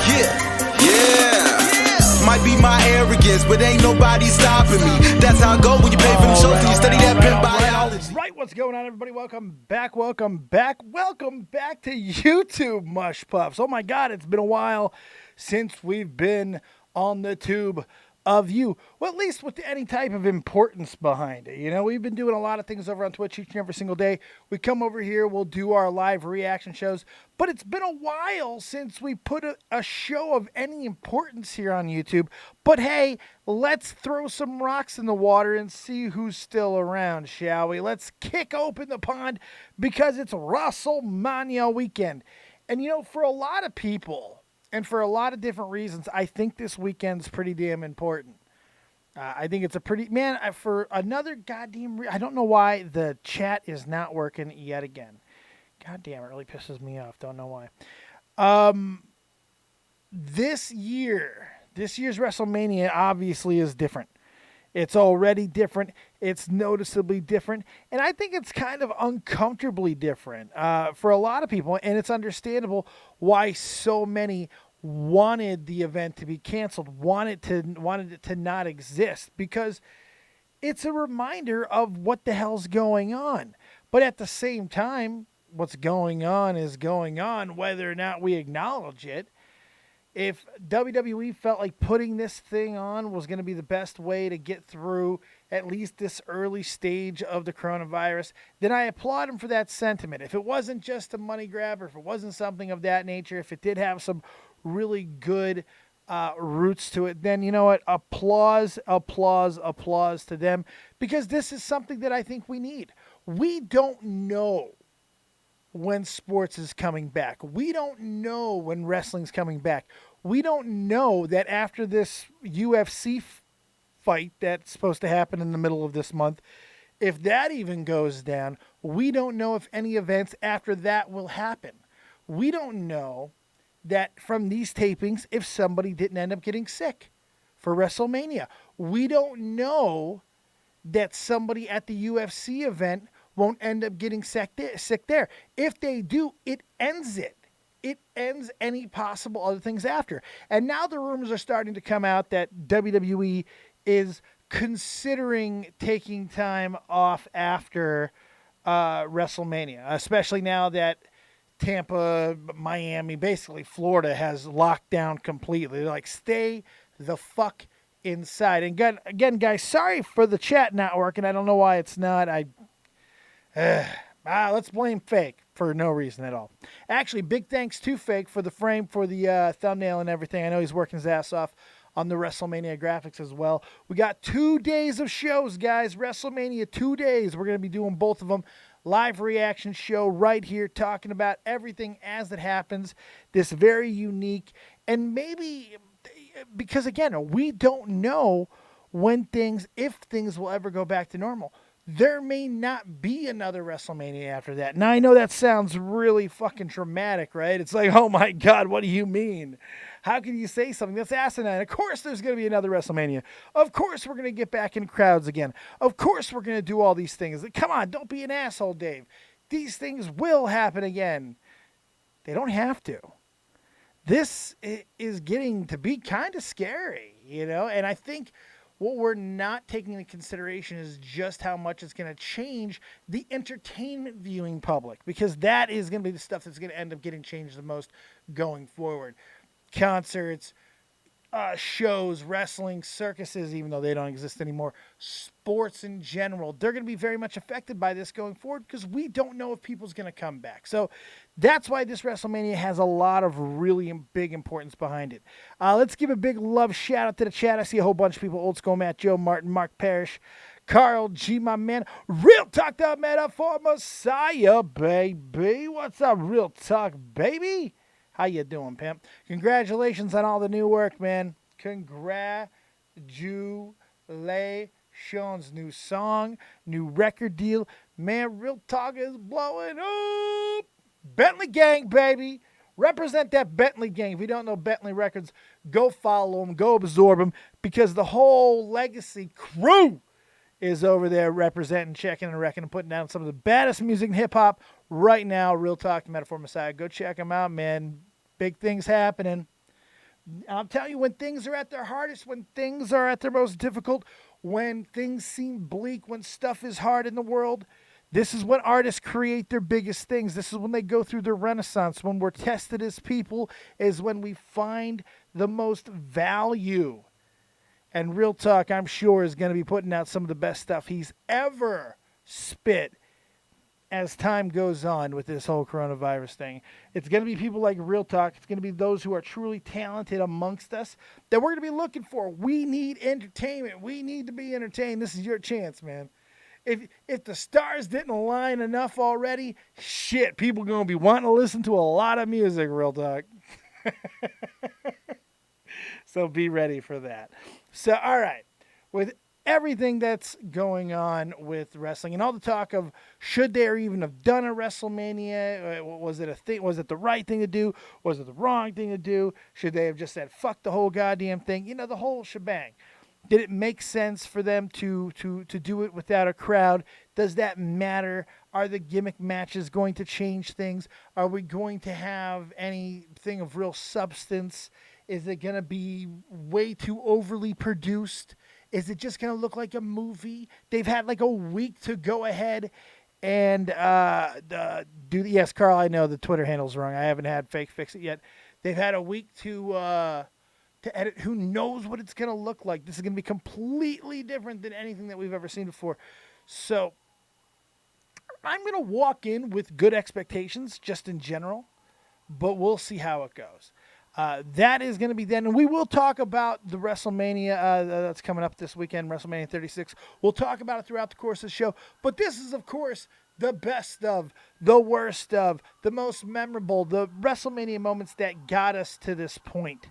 Yeah. Might be my arrogance, but ain't nobody stopping me. That's how I go when you pay for them shows and you study that pimp biology. Right, what's going on, everybody? Welcome back to YouTube, Mush Puffs. Oh my God, it's been a while since we've been on the tube of you. Well, at least with any type of importance behind it. You know, we've been doing a lot of things over on Twitch each and every single day. We come over here, we'll do our live reaction shows, but it's been a while since we put a show of any importance here on YouTube. But hey, let's throw some rocks in the water and see who's still around, shall we? Let's kick open the pond because it's WrestleMania weekend. And you know, for a lot of people, and for a lot of different reasons, I think this weekend's pretty damn important. I think it's a pretty... Man, for another goddamn... I don't know why the chat is not working yet again. God damn, it really pisses me off. Don't know why. This year's WrestleMania obviously is different. It's already different. It's noticeably different. And I think it's kind of uncomfortably different for a lot of people. And it's understandable why so many wanted the event to be canceled, wanted it to not exist, because it's a reminder of what the hell's going on. But at the same time, what's going on is going on, whether or not we acknowledge it. If WWE felt like putting this thing on was going to be the best way to get through at least this early stage of the coronavirus, then I applaud them for that sentiment. If it wasn't just a money grab, or if it wasn't something of that nature, if it did have some really good roots to it, then you know what? Applause to them, because this is something that I think we need. We don't know when sports is coming back. We don't know when wrestling's coming back. We don't know that after this UFC fight that's supposed to happen in the middle of this month, if that even goes down, we don't know if any events after that will happen. We don't know that from these tapings if somebody didn't end up getting sick for WrestleMania. We don't know that somebody at the UFC event won't end up getting sick there. If they do, it ends it. It ends any possible other things after. And now the rumors are starting to come out that WWE is considering taking time off after WrestleMania, especially now that Tampa, Miami, basically Florida has locked down completely. They're like, stay the fuck inside. And again, guys, sorry for the chat not working. I don't know why it's not. Let's blame Fake for no reason at all. Actually, big thanks to Fake for the frame, for the thumbnail and everything. I know he's working his ass off on the WrestleMania graphics as well. We got 2 days of shows, guys. WrestleMania 2 days. We're going to be doing both of them. Live reaction show right here, talking about everything as it happens. This very unique, and maybe because again, we don't know if things will ever go back to normal. There may not be another WrestleMania after that. Now, I know that sounds really fucking dramatic, right? It's like, oh my God, what do you mean? How can you say something that's asinine? Of course there's going to be another WrestleMania. Of course we're going to get back in crowds again. Of course we're going to do all these things. Come on, don't be an asshole, Dave. These things will happen again. They don't have to. This is getting to be kind of scary, you know? And I think what we're not taking into consideration is just how much it's going to change the entertainment viewing public, because that is going to be the stuff that's going to end up getting changed the most going forward. Concerts, shows, wrestling, circuses, even though they don't exist anymore, sports in general, they're going to be very much affected by this going forward, because we don't know if people's going to come back. So that's why this WrestleMania has a lot of really big importance behind it. Let's give a big love shout out to the chat. I see a whole bunch of people: Old School Matt, Joe Martin, Mark Parrish, Carl G, my man, Real Talk, the Metaphor Messiah, baby. What's up, Real Talk, baby? How you doing, pimp? Congratulations on all the new work, man. Congratulations. New song, new record deal. Man, Real Talk is blowing up. Bentley Gang, baby. Represent that Bentley Gang. If you don't know Bentley Records, go follow them, go absorb them, because the whole Legacy crew is over there representing, checking, and wrecking, and putting down some of the baddest music in hip-hop right now. Real Talk, the Metaphor Messiah. Go check them out, man. Big things happening. I'm telling you, when things are at their hardest, when things are at their most difficult, when things seem bleak, when stuff is hard in the world, this is when artists create their biggest things. This is when they go through their renaissance. When we're tested as people is when we find the most value. And Real Talk, I'm sure, is going to be putting out some of the best stuff he's ever spit as time goes on with this whole coronavirus thing. It's going to be people like Real Talk. It's going to be those who are truly talented amongst us that we're going to be looking for. We need entertainment. We need to be entertained. This is your chance, man. If the stars didn't align enough already, shit, people are going to be wanting to listen to a lot of music, Real Talk. So be ready for that. So, all right. With everything that's going on with wrestling and all the talk of should they even have done a WrestleMania? Was it a thing? Was it the right thing to do? Was it the wrong thing to do? Should they have just said fuck the whole goddamn thing? You know, the whole shebang. Did it make sense for them to do it without a crowd? Does that matter? Are the gimmick matches going to change things? Are we going to have anything of real substance? Is it going to be way too overly produced? Is it just going to look like a movie? They've had like a week to go ahead and do. Yes, Carl, I know the Twitter handle's wrong. I haven't had Fake Fix it yet. They've had a week to edit. Who knows what it's going to look like? This is going to be completely different than anything that we've ever seen before. So I'm going to walk in with good expectations just in general, but we'll see how it goes. That is going to be then. And we will talk about the WrestleMania that's coming up this weekend, WrestleMania 36. We'll talk about it throughout the course of the show. But this is, of course, the best of, the worst of, the most memorable, the WrestleMania moments that got us to this point.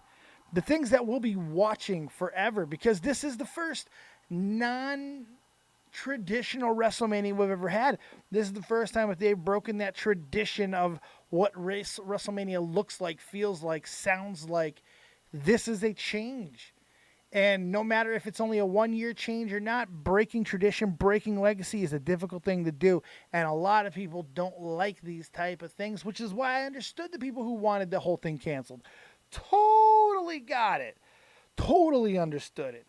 The things that we'll be watching forever, because this is the first non-traditional WrestleMania we've ever had. This is the first time that they've broken that tradition of what WrestleMania looks like, feels like, sounds like. This is a change. And no matter if it's only a one-year change or not, breaking tradition, breaking legacy is a difficult thing to do. And a lot of people don't like these type of things, which is why I understood the people who wanted the whole thing canceled. Totally got it. Totally understood it.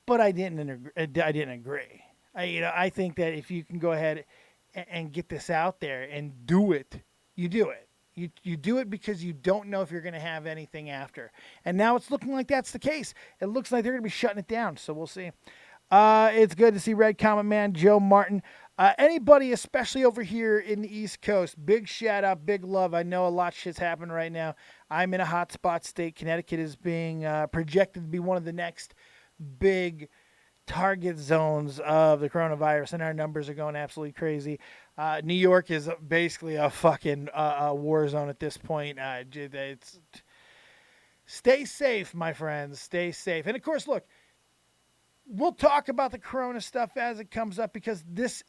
But I didn't agree. I think that if you can go ahead and get this out there and do it, you do it. You do it because you don't know if you're going to have anything after. And now it's looking like that's the case. It looks like they're going to be shutting it down, so we'll see. It's good to see Red Comet Man, Joe Martin. Anybody, especially over here in the East Coast, big shout out, big love. I know a lot of shit's happening right now. I'm in a hot spot state. Connecticut is being projected to be one of the next big target zones of the coronavirus, and our numbers are going absolutely crazy. New York is basically a fucking war zone at this point. Stay safe, my friends. Stay safe. And of course, look, we'll talk about the corona stuff as it comes up, because this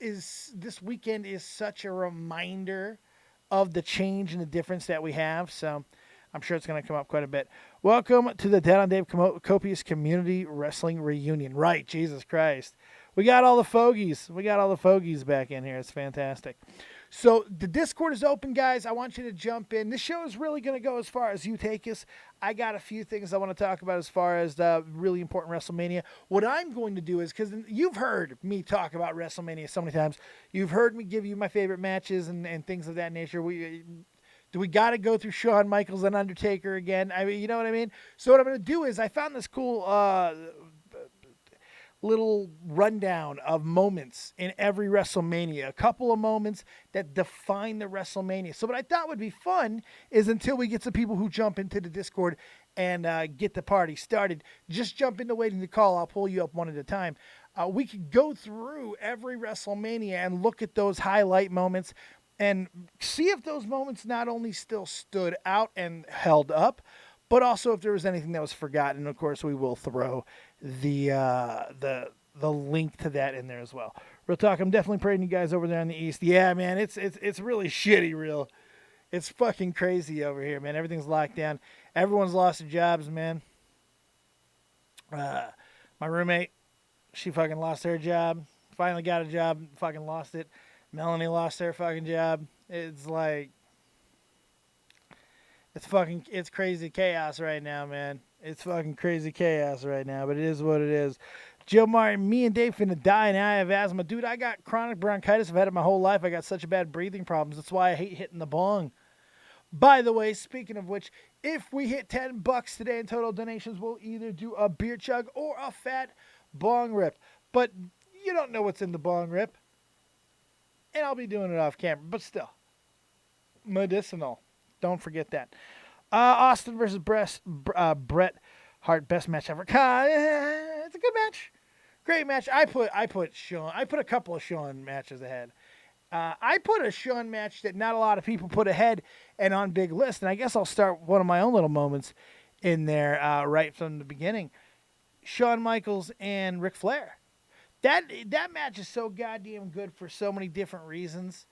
weekend is such a reminder of the change and the difference that we have. So I'm sure it's going to come up quite a bit. Welcome to the Dead on Dave Copious Community Wrestling Reunion. Right, Jesus Christ. We got all the fogies. We got all the fogies back in here. It's fantastic. So the Discord is open, guys. I want you to jump in. This show is really going to go as far as you take us. I got a few things I want to talk about as far as the really important WrestleMania. What I'm going to do is, because you've heard me talk about WrestleMania so many times. You've heard me give you my favorite matches and things of that nature. Do we got to go through Shawn Michaels and Undertaker again? I mean, you know what I mean? So what I'm going to do is I found this cool little rundown of moments in every WrestleMania, a couple of moments that define the WrestleMania. So what I thought would be fun is, until we get some people who jump into the Discord and get the party started, just jump into waiting to call. I'll pull you up one at a time. We could go through every WrestleMania and look at those highlight moments and see if those moments not only still stood out and held up, but also if there was anything that was forgotten. Of course, we will throw the link to that in there as well. Real talk, I'm definitely praying you guys over there in the East. Yeah, man, it's really shitty, real. It's fucking crazy over here, man. Everything's locked down. Everyone's lost their jobs, man. My roommate, she fucking lost her job. Finally got a job, fucking lost it. Melanie lost her fucking job. It's like, It's crazy chaos right now, man. It's fucking crazy chaos right now, but it is what it is. Joe Martin, me and Dave finna die, and I have asthma. Dude, I got chronic bronchitis. I've had it my whole life. I got such bad breathing problems. That's why I hate hitting the bong. By the way, speaking of which, if we hit $10 today in total donations, we'll either do a beer chug or a fat bong rip. But you don't know what's in the bong rip. And I'll be doing it off camera, but still. Medicinal. Don't forget that. Austin versus Bret Hart, best match ever. It's a good match. Great match. I put a couple of Shawn matches ahead. I put a Shawn match that not a lot of people put ahead and on big list, and I guess I'll start one of my own little moments in there right from the beginning. Shawn Michaels and Ric Flair. That match is so goddamn good for so many different reasons.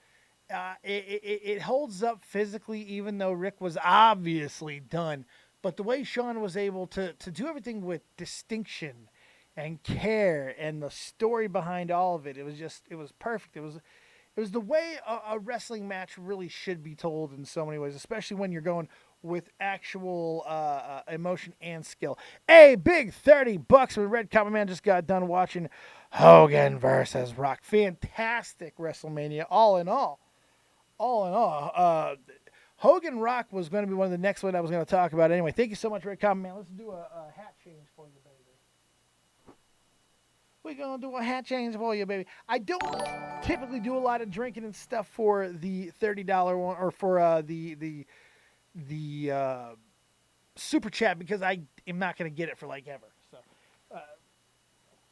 It holds up physically, even though Rick was obviously done. But the way Shawn was able to do everything with distinction and care and the story behind all of it, it was perfect. It was the way a wrestling match really should be told in so many ways, especially when you're going with actual emotion and skill. A big $30 when Red Common Man just got done watching Hogan versus Rock. Fantastic WrestleMania, all in all. Hogan Rock was going to be one of the next one I was going to talk about anyway. Thank you so much, Red Common Man. Let's do a hat change for you, baby. We're going to do a hat change for you, baby. I don't typically do a lot of drinking and stuff for the $30 one or for the super chat because I am not going to get it for like ever. So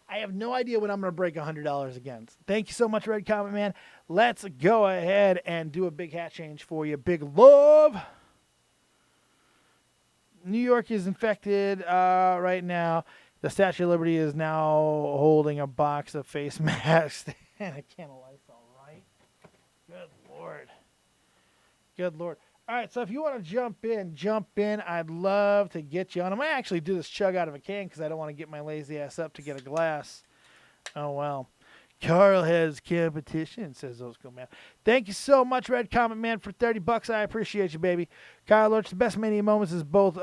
I have no idea when I'm going to break $100 again. Thank you so much, Red Comet Man. Let's go ahead and do a big hat change for you. Big love. New York is infected right now. The Statue of Liberty is now holding a box of face masks and a can of Lysol, right? Good Lord. Good Lord. All right, so if you want to jump in. I'd love to get you on. I might actually do this chug out of a can because I don't want to get my lazy ass up to get a glass. Oh, well. Carl has competition, says Old School Man. Thank you so much, Red Comet Man, for $30. I appreciate you, baby. Kyle Lurch, the best Mania moments is both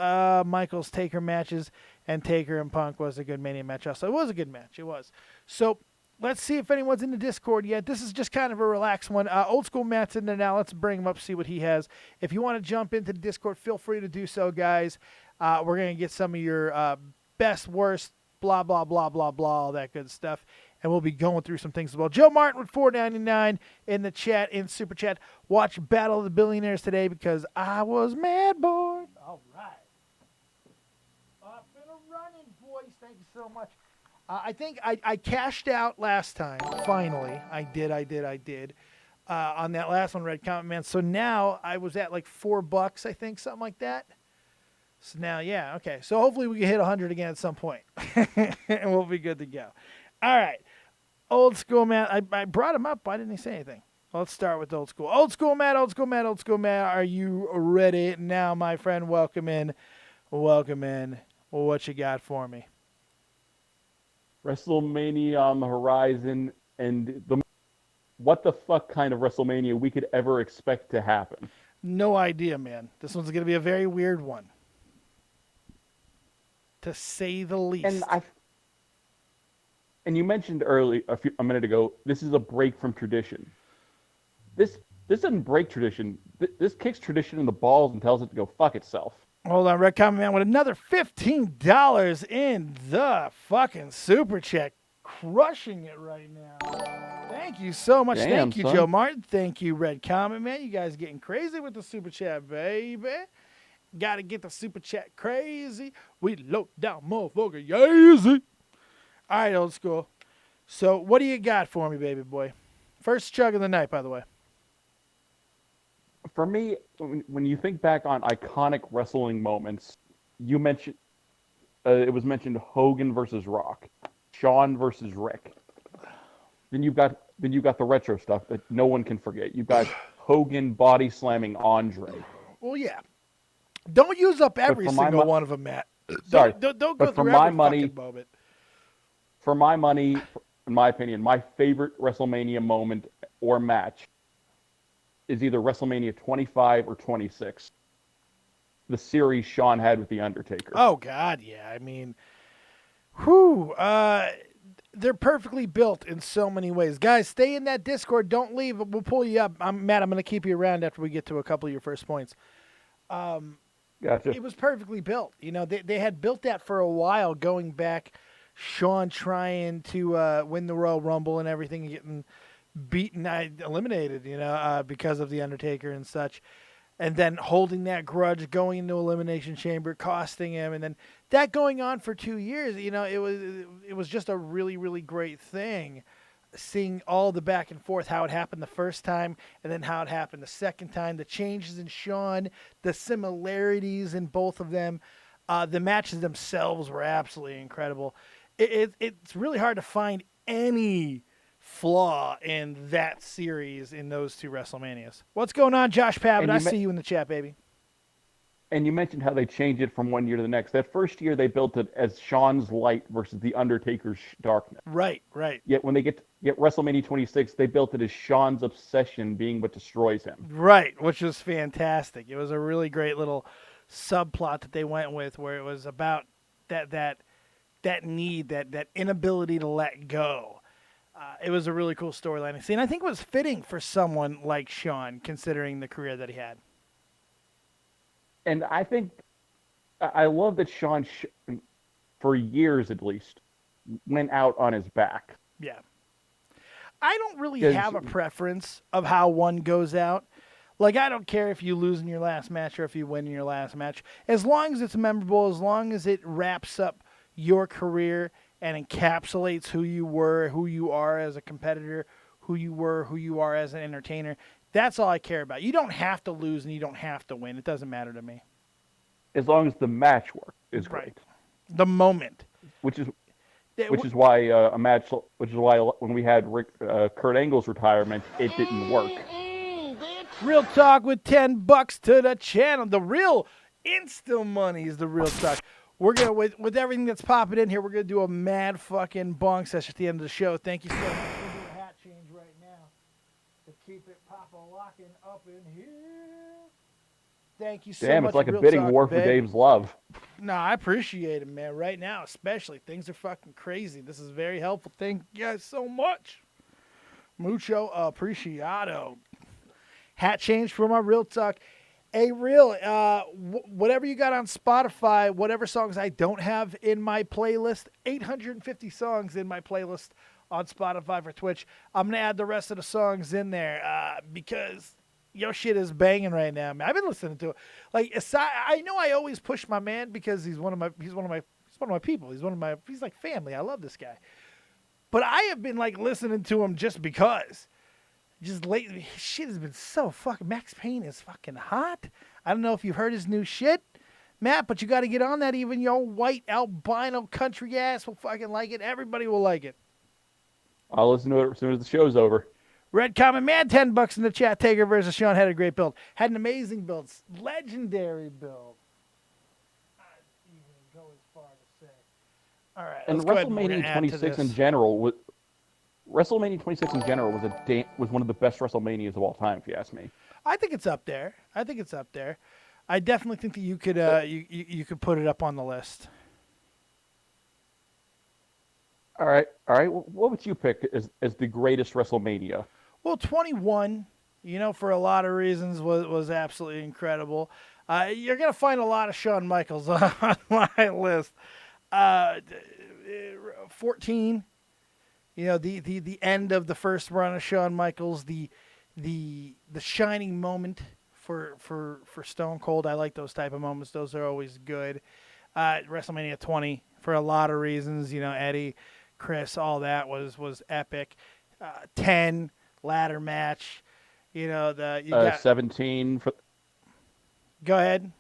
Michaels Taker matches, and Taker and Punk was a good Mania match also. It was a good match. It was. So let's see if anyone's in the Discord yet. This is just kind of a relaxed one. Old School Matt's in there now. Let's bring him up, see what he has. If you want to jump into the Discord, feel free to do so, guys. We're going to get some of your best, worst, blah, blah, blah, blah, blah, all that good stuff. And we'll be going through some things as well. Joe Martin with $4.99 in the chat, in Super Chat. Watch Battle of the Billionaires today because I was mad, boy. All right. Up and a running, boys. Thank you so much. I think I cashed out last time. Finally. I did. On that last one, Red Comet Man. So now I was at like $4, I think, something like that. So now, yeah, okay. So hopefully we can hit 100 again at some point. And we'll be good to go. All right. Old School Matt. I brought him up. Why didn't he say anything? Well, let's start with Old School. Old School Matt. Are you ready now, my friend? Welcome in. What you got for me? WrestleMania on the horizon, and what the fuck kind of WrestleMania we could ever expect to happen. No idea, man. This one's going to be a very weird one, to say the least. And you mentioned a minute ago, this is a break from tradition. This doesn't break tradition. This kicks tradition in the balls and tells it to go fuck itself. Hold on, Red Comet Man with another $15 in the fucking Super Chat. Crushing it right now. Thank you so much. Damn, Thank you, son. Joe Martin. Thank you, Red Comet Man. You guys getting crazy with the Super Chat, baby. Got to get the Super Chat crazy. We low down motherfucker. Easy. All right, Old School. So what do you got for me, baby boy? First chug of the night, by the way. For me, when you think back on iconic wrestling moments, you mentioned it was mentioned Hogan versus Rock, Shawn versus Rick. Then you've got the retro stuff that no one can forget. You've got Hogan body slamming Andre. Well, yeah. Don't use up every single one of them, Matt. Sorry, don't go but through every fucking moment. For my money, in my opinion, my favorite WrestleMania moment or match is either WrestleMania 25 or 26. the series Shawn had with the Undertaker. Oh God, yeah. I mean, whew. They're perfectly built in so many ways. Guys, stay in that Discord. Don't leave. We'll pull you up. Matt, I'm going to keep you around after we get to a couple of your first points. Gotcha. It was perfectly built. You know, they had built that for a while, going back. Shawn trying to win the Royal Rumble and everything, and getting beaten, eliminated, because of the Undertaker and such. And then holding that grudge, going into Elimination Chamber, costing him, and then that going on for 2 years. It was just a really, really great thing, seeing all the back and forth, how it happened the first time, and then how it happened the second time, the changes in Shawn, the similarities in both of them. The matches themselves were absolutely incredible. It's really hard to find any flaw in that series in those two WrestleManias. What's going on, Josh Pavitt? I see you in the chat, baby. And you mentioned how they changed it from one year to the next. That first year, they built it as Shawn's light versus the Undertaker's darkness. Right. Yet when they get WrestleMania 26, they built it as Shawn's obsession being what destroys him. Right, which was fantastic. It was a really great little subplot that they went with, where it was about that need, that inability to let go. It was a really cool storyline to see, and I think it was fitting for someone like Shawn, considering the career that he had. And I think I love that Shawn, for years at least, went out on his back. Yeah. I don't really have a preference of how one goes out. Like, I don't care if you lose in your last match or if you win in your last match. As long as it's memorable, as long as it wraps up your career and encapsulates who you were, who you are as a competitor, who you were, who you are as an entertainer. That's all I care about. You don't have to lose and you don't have to win. It doesn't matter to me. As long as the match work is great. Right. The moment. Which is why when we had Kurt Angle's retirement, it didn't work. Real Talk with $10 to the channel. The real Insta money is the Real Talk. We're gonna with everything that's popping in here. We're gonna do a mad fucking bong session at the end of the show. Thank you so much. We'll do a hat change right now to keep it locking up in here. Thank you so much. Damn, it's like a bidding war for Dave's love. No, I appreciate it, man. Right now, especially, things are fucking crazy. This is very helpful. Thank you guys so much. Mucho apreciado. Hat change for my Real Talk. Hey, whatever you got on Spotify, whatever songs I don't have in my playlist, 850 songs in my playlist on Spotify for Twitch. I'm going to add the rest of the songs in there because your shit is banging right now, man. I've been listening to it. Like, I know I always push my man because he's one of my people. He's like family. I love this guy. But I have been like listening to him just because. Just lately, his shit has been so fucking. Max Payne is fucking hot. I don't know if you've heard his new shit, Matt, but you got to get on that. Even your white albino country ass will fucking like it. Everybody will like it. I'll listen to it as soon as the show's over. Red Common Man, $10 in the chat. Taker versus Shawn had a great build. Had an amazing build. Legendary build. I'd even go as far to say. All right. And WrestleMania 26 in general was was one of the best WrestleManias of all time, if you ask me. I think it's up there. I definitely think that you could you could put it up on the list. All right. What would you pick as the greatest WrestleMania? Well, 21, for a lot of reasons was absolutely incredible. You're gonna find a lot of Shawn Michaels on my list. 14. The end of the first run of Shawn Michaels, the shining moment for Stone Cold. I like those type of moments. Those are always good. WrestleMania 20 for a lot of reasons. Eddie, Chris, all that was epic. 10 ladder match. You got 17 for. Go ahead.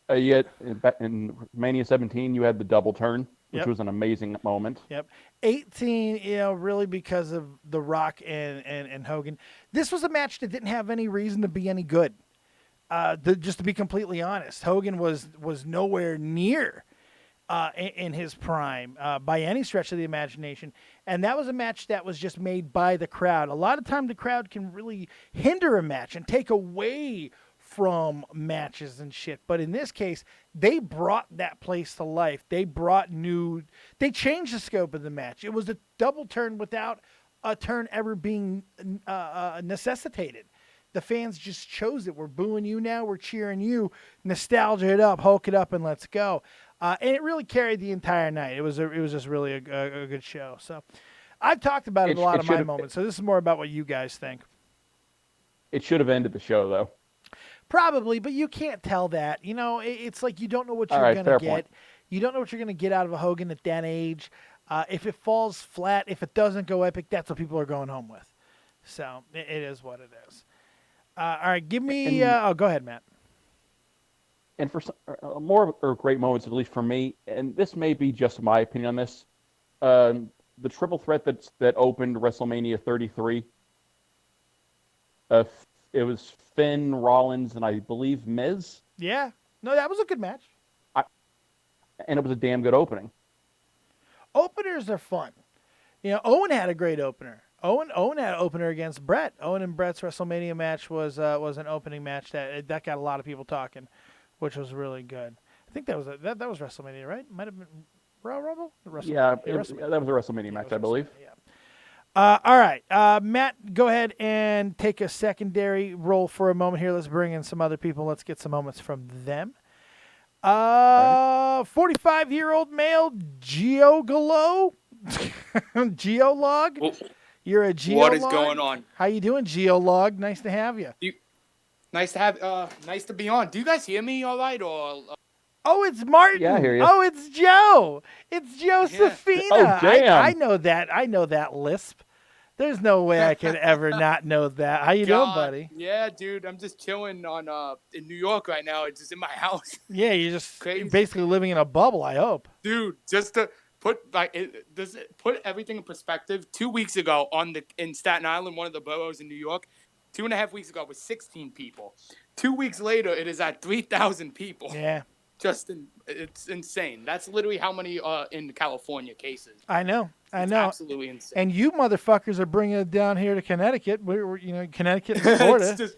In Mania 17, you had the double turn, which was an amazing moment. Yep. 18, really because of The Rock and Hogan. This was a match that didn't have any reason to be any good. Just to be completely honest, Hogan was nowhere near in his prime by any stretch of the imagination. And that was a match that was just made by the crowd. A lot of time the crowd can really hinder a match and take away from matches and shit. But in this case, they brought that place to life. They changed the scope of the match. It was a double turn without a turn ever being necessitated. The fans just chose it. We're booing you now. We're cheering you. Nostalgia it up, Hulk it up, and let's go. And it really carried the entire night. It was just really a good show. So I've talked about it a lot of my moments. So this is more about what you guys think. It should have ended the show, though. Probably, but you can't tell that. It's like you don't know what you're going to get. Point. You don't know what you're going to get out of a Hogan at that age. If it falls flat, if it doesn't go epic, that's what people are going home with. So it is what it is. All right, give me. Go ahead, Matt. And for some, more great moments, at least for me, and this may be just my opinion on this, the triple threat that opened WrestleMania 33. It was Finn, Rollins, and I believe Miz. Yeah, no, that was a good match. And it was a damn good opening. Openers are fun. Owen had a great opener. Owen had an opener against Brett. Owen and Brett's WrestleMania match was an opening match that got a lot of people talking, which was really good. I think that was WrestleMania, right? Might have been Royal Rumble. Yeah, that was a WrestleMania match, I believe. Yeah. All right, Matt, go ahead and take a secondary role for a moment here. Let's bring in some other people. Let's get some moments from them. 45-year-old male, Geolog? Geolog? You're a Geolog? What is going on? How you doing, Geolog? Nice to have you. Nice to be on. Do you guys hear me all right? Or Oh, it's Martin. Yeah, I hear you. Oh, it's Joe. It's Josephina. Oh, damn. I know that. I know that lisp. There's no way I could ever not know that. How you doing, buddy? Yeah, dude. I'm just chilling in New York right now. It's just in my house. Yeah, you're basically living in a bubble, I hope. Dude, just to put everything in perspective, 2 weeks ago in Staten Island, one of the boroughs in New York, 2.5 weeks ago was 16 people. 2 weeks later, it is at 3,000 people. Yeah. It's insane. That's literally how many in California cases. I know. It's absolutely insane. And you motherfuckers are bringing it down here to Connecticut. We're Connecticut and Florida. It's just,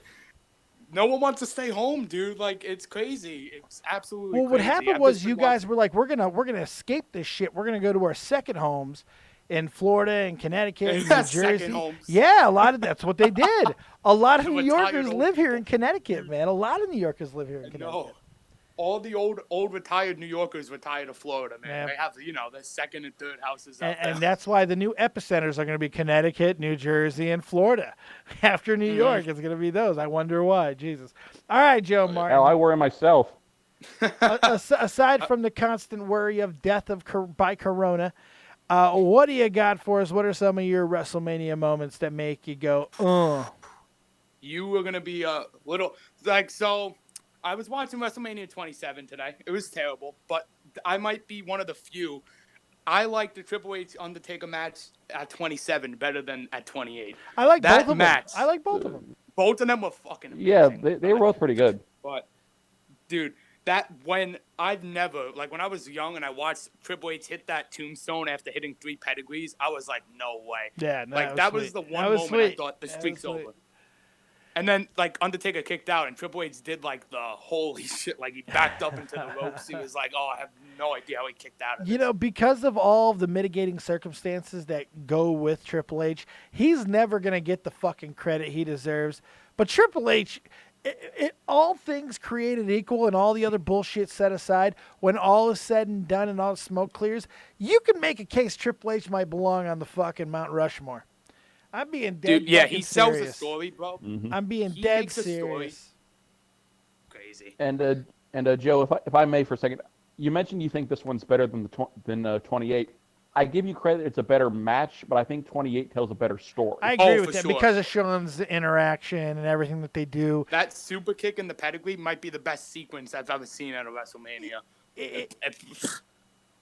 no one wants to stay home, dude. Like, it's crazy. It's absolutely well, crazy. What happened was you guys were like, we're gonna escape this shit. We're gonna go to our second homes in Florida and Connecticut and New Jersey. Second homes. Yeah, that's what they did. A lot of The New retired Yorkers old live here in Connecticut, man. A lot of New Yorkers live here in Connecticut. No. All the old retired New Yorkers retire to Florida, man. Yeah. They have, their second and third houses out there. And that's why the new epicenters are going to be Connecticut, New Jersey, and Florida. After New York, it's going to be those. I wonder why. Jesus. All right, Joe Martin. Hell, I worry myself. Aside from the constant worry of death by corona, what do you got for us? What are some of your WrestleMania moments that make you go, ugh? You were going to be a little, so I was watching WrestleMania 27 today. It was terrible, but I might be one of the few. I like the Triple H Undertaker match at 27 better than at 28. I like that both of match. them. I like both of them. Both of them were fucking amazing. Yeah, they were both pretty good. But, dude, when I was young and I watched Triple H hit that tombstone after hitting 3 pedigrees, I was like, no way. Yeah, no, that was the one moment sweet. I thought the streak's over. And then, Undertaker kicked out, and Triple H did, the holy shit. He backed up into the ropes. He was like, oh, I have no idea how he kicked out of it. Because of all of the mitigating circumstances that go with Triple H, he's never going to get the fucking credit he deserves. But Triple H, all things created equal and all the other bullshit set aside, when all is said and done and all the smoke clears, you can make a case Triple H might belong on the fucking Mount Rushmore. I'm being dead. Dude, yeah, he sells serious. a story, bro. Mm-hmm. I'm being He dead makes a story. serious. Crazy. And Joe, if I may for a second, you mentioned you think this one's better than 28. I give you credit; it's a better match, but I think 28 tells a better story. I agree with for that sure. because of Sean's interaction and everything that they do. That super kick in the pedigree might be the best sequence I've ever seen at a WrestleMania.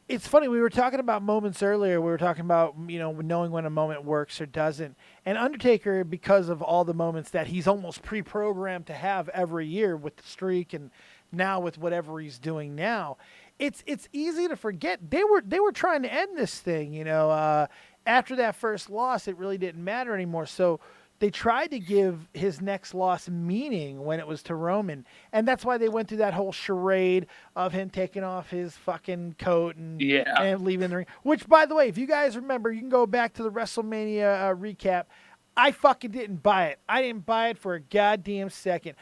It's funny. We were talking about moments earlier. We were talking about, knowing when a moment works or doesn't. And Undertaker, because of all the moments that he's almost pre-programmed to have every year with the streak and now with whatever he's doing now, it's easy to forget. They were trying to end this thing, after that first loss, it really didn't matter anymore. So they tried to give his next loss meaning when it was to Roman, and that's why they went through that whole charade of him taking off his fucking coat and leaving the ring. Which, by the way, if you guys remember, you can go back to the WrestleMania recap. I fucking didn't buy it. I didn't buy it for a goddamn second.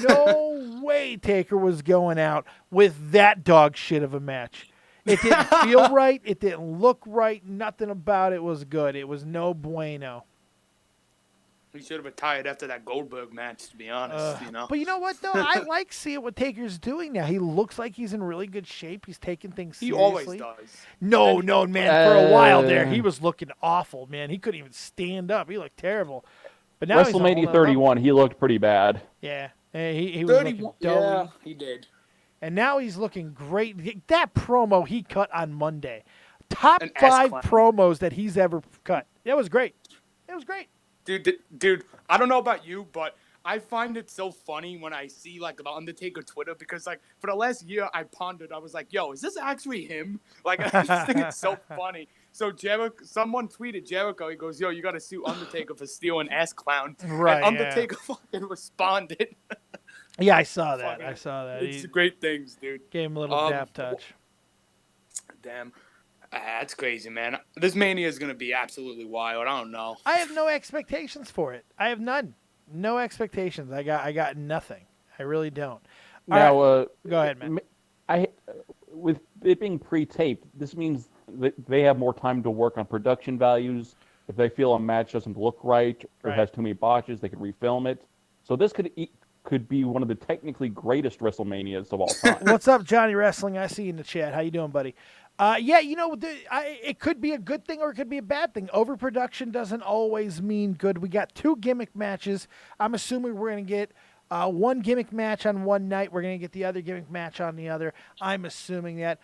No way Taker was going out with that dog shit of a match. It didn't feel right. It didn't look right. Nothing about it was good. It was no bueno. He should have retired after that Goldberg match, to be honest. But you know what, though? I like seeing what Taker's doing now. He looks like he's in really good shape. He's taking things seriously. He always does. No, man. For a while there, he was looking awful, man. He couldn't even stand up. He looked terrible. But now WrestleMania 31, he looked pretty bad. Yeah. He was looking doughy. Yeah, he did. And now he's looking great. That promo he cut on Monday. Top An 5 S-clown. promos that he's ever cut. It was great. It was great. Dude, I don't know about you, but I find it so funny when I see, like, the Undertaker Twitter, because, like, for the last year, I pondered, I was like, yo, is this actually him? Like, I just think it's so funny. So someone tweeted Jericho, he goes, yo, you got to sue Undertaker for stealing S-Clown. Right, and Undertaker fucking responded. Yeah, I saw that. It's great things, dude. Gave him a little dap touch. Damn. That's crazy, man. This Mania is going to be absolutely wild. I don't know. I have no expectations for it. I have none. No expectations. I got nothing. I really don't. Now, go ahead, man. With it being pre-taped, this means that they have more time to work on production values. If they feel a match doesn't look right or has too many botches, they can refilm it. So this could be one of the technically greatest WrestleManias of all time. What's up, Johnny Wrestling? I see you in the chat. How you doing, buddy? Yeah, it could be a good thing or it could be a bad thing. Overproduction doesn't always mean good. We got 2 gimmick matches. I'm assuming we're going to get one gimmick match on one night. We're going to get the other gimmick match on the other. I'm assuming that.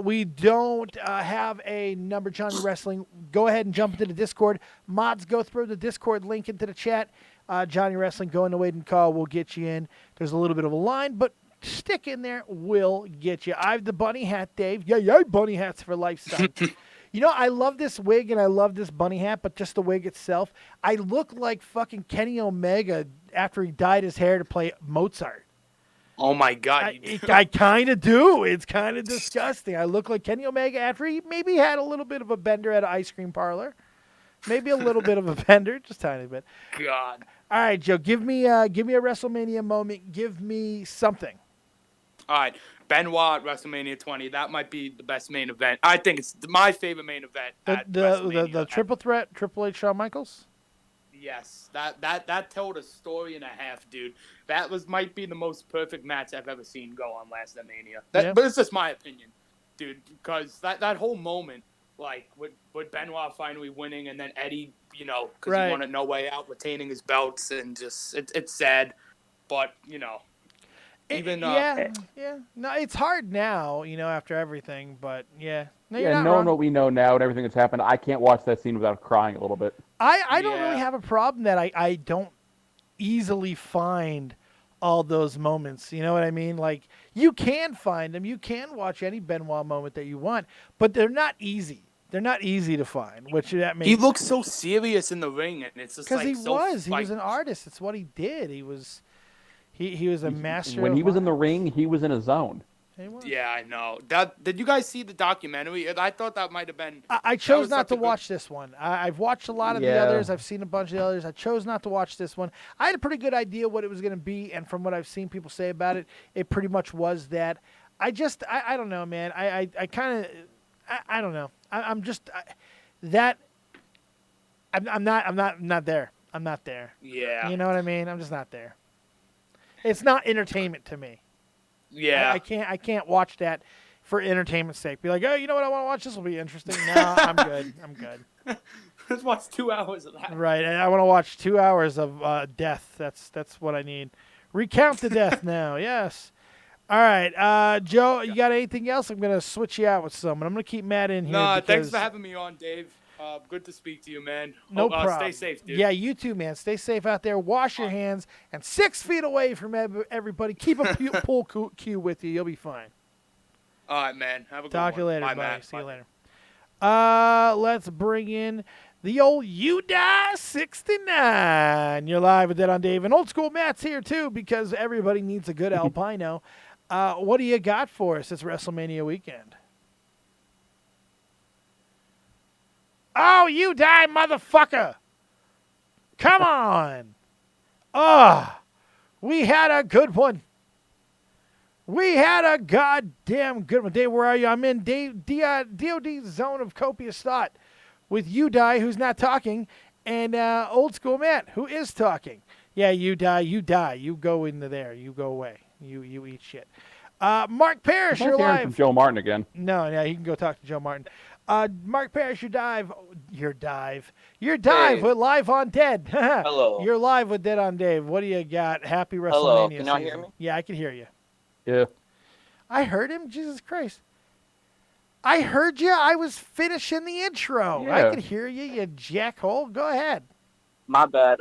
We don't have a number, Johnny Wrestling. Go ahead and jump into the Discord. Mods, go through the Discord link into the chat. Johnny Wrestling, go in the wait and call. We'll get you in. There's a little bit of a line, but stick in there. We'll get you. I have the bunny hat, Dave. Yeah, bunny hats for life, son. I love this wig and I love this bunny hat, but just the wig itself. I look like fucking Kenny Omega after he dyed his hair to play Mozart. Oh, my God. I kind of do. It's kind of disgusting. I look like Kenny Omega after he maybe had a little bit of a bender at an ice cream parlor. Maybe a little bit of a bender, just a tiny bit. God. All right, Joe, give me a WrestleMania moment. Give me something. All right, Benoit at WrestleMania 20. That might be the best main event. I think it's my favorite main event. The triple threat, Triple H, Shawn Michaels. Yes, that told a story and a half, dude. That might be the most perfect match I've ever seen go on last Mania. But it's just my opinion, dude. Because that whole moment, like with Benoit finally winning, and then Eddie, because he won it no way out, retaining his belts, and just it's sad, but even no, it's hard now, after everything, but yeah. No, knowing what we know now and everything that's happened, I can't watch that scene without crying a little bit. I don't really have a problem that I don't easily find all those moments. You know what I mean? Like, you can find them. You can watch any Benoit moment that you want, but they're not easy. They're not easy to find, which that makes... He looks so serious in the ring, and it's just like... Because he was an artist. It's what he did. He was a master. When he was in the ring, he was in a zone. Yeah, I know. Did you guys see the documentary? I thought that might have been... I chose not to watch this one. I've watched a lot of the others. I've seen a bunch of the others. I chose not to watch this one. I had a pretty good idea what it was going to be, and from what I've seen people say about it, it pretty much was that. I don't know, man. I kind of... I don't know. I'm not there. I'm not there. Yeah. You know what I mean? I'm just not there. It's not entertainment to me. Yeah. I can't watch that for entertainment's sake. Be like, oh, you know what? I want to watch. This will be interesting. No, I'm good. Let's watch 2 hours of that. Right. I want to watch 2 hours of death. That's what I need. Recount the death now. Yes. All right. Joe, you got anything else? I'm going to switch you out with someone. I'm going to keep Matt in here. No, thanks for having me on, Dave. Good to speak to you, man. No problem. Stay safe, dude. Yeah, you too, man. Stay safe out there. Wash your hands. And 6 feet away from everybody. Keep a pool cue with you. You'll be fine. All right, man. Have a good one. Talk to you later, Bye, buddy. Matt. See you later. Let's bring in The old You Die 69. You're live with Dead on Dave. And Old School Matt's here, too, because everybody needs a good albino. What do you got for us? It's WrestleMania weekend. Oh, you die, motherfucker. Come on. We had a good one. We had a goddamn good one. Dave, where are you? I'm in DOD's zone of copious thought with You Die, who's not talking, and Old School Matt, who is talking. Yeah, you die. You go into there. You go away. You eat shit. Mark Parrish, you're live. From Joe Martin again. No, he can go talk to Joe Martin. Mark Parrish, your dive Hey. with Live on Dead. Hello. You're live with Dead on Dave. What do you got? Happy WrestleMania Hello. Can y'all season. hear me? Yeah, I can hear you. Yeah. I heard him. Jesus Christ. I heard you. I was finishing the intro. I Yeah. could hear you, you jackhole. Go ahead. My bad.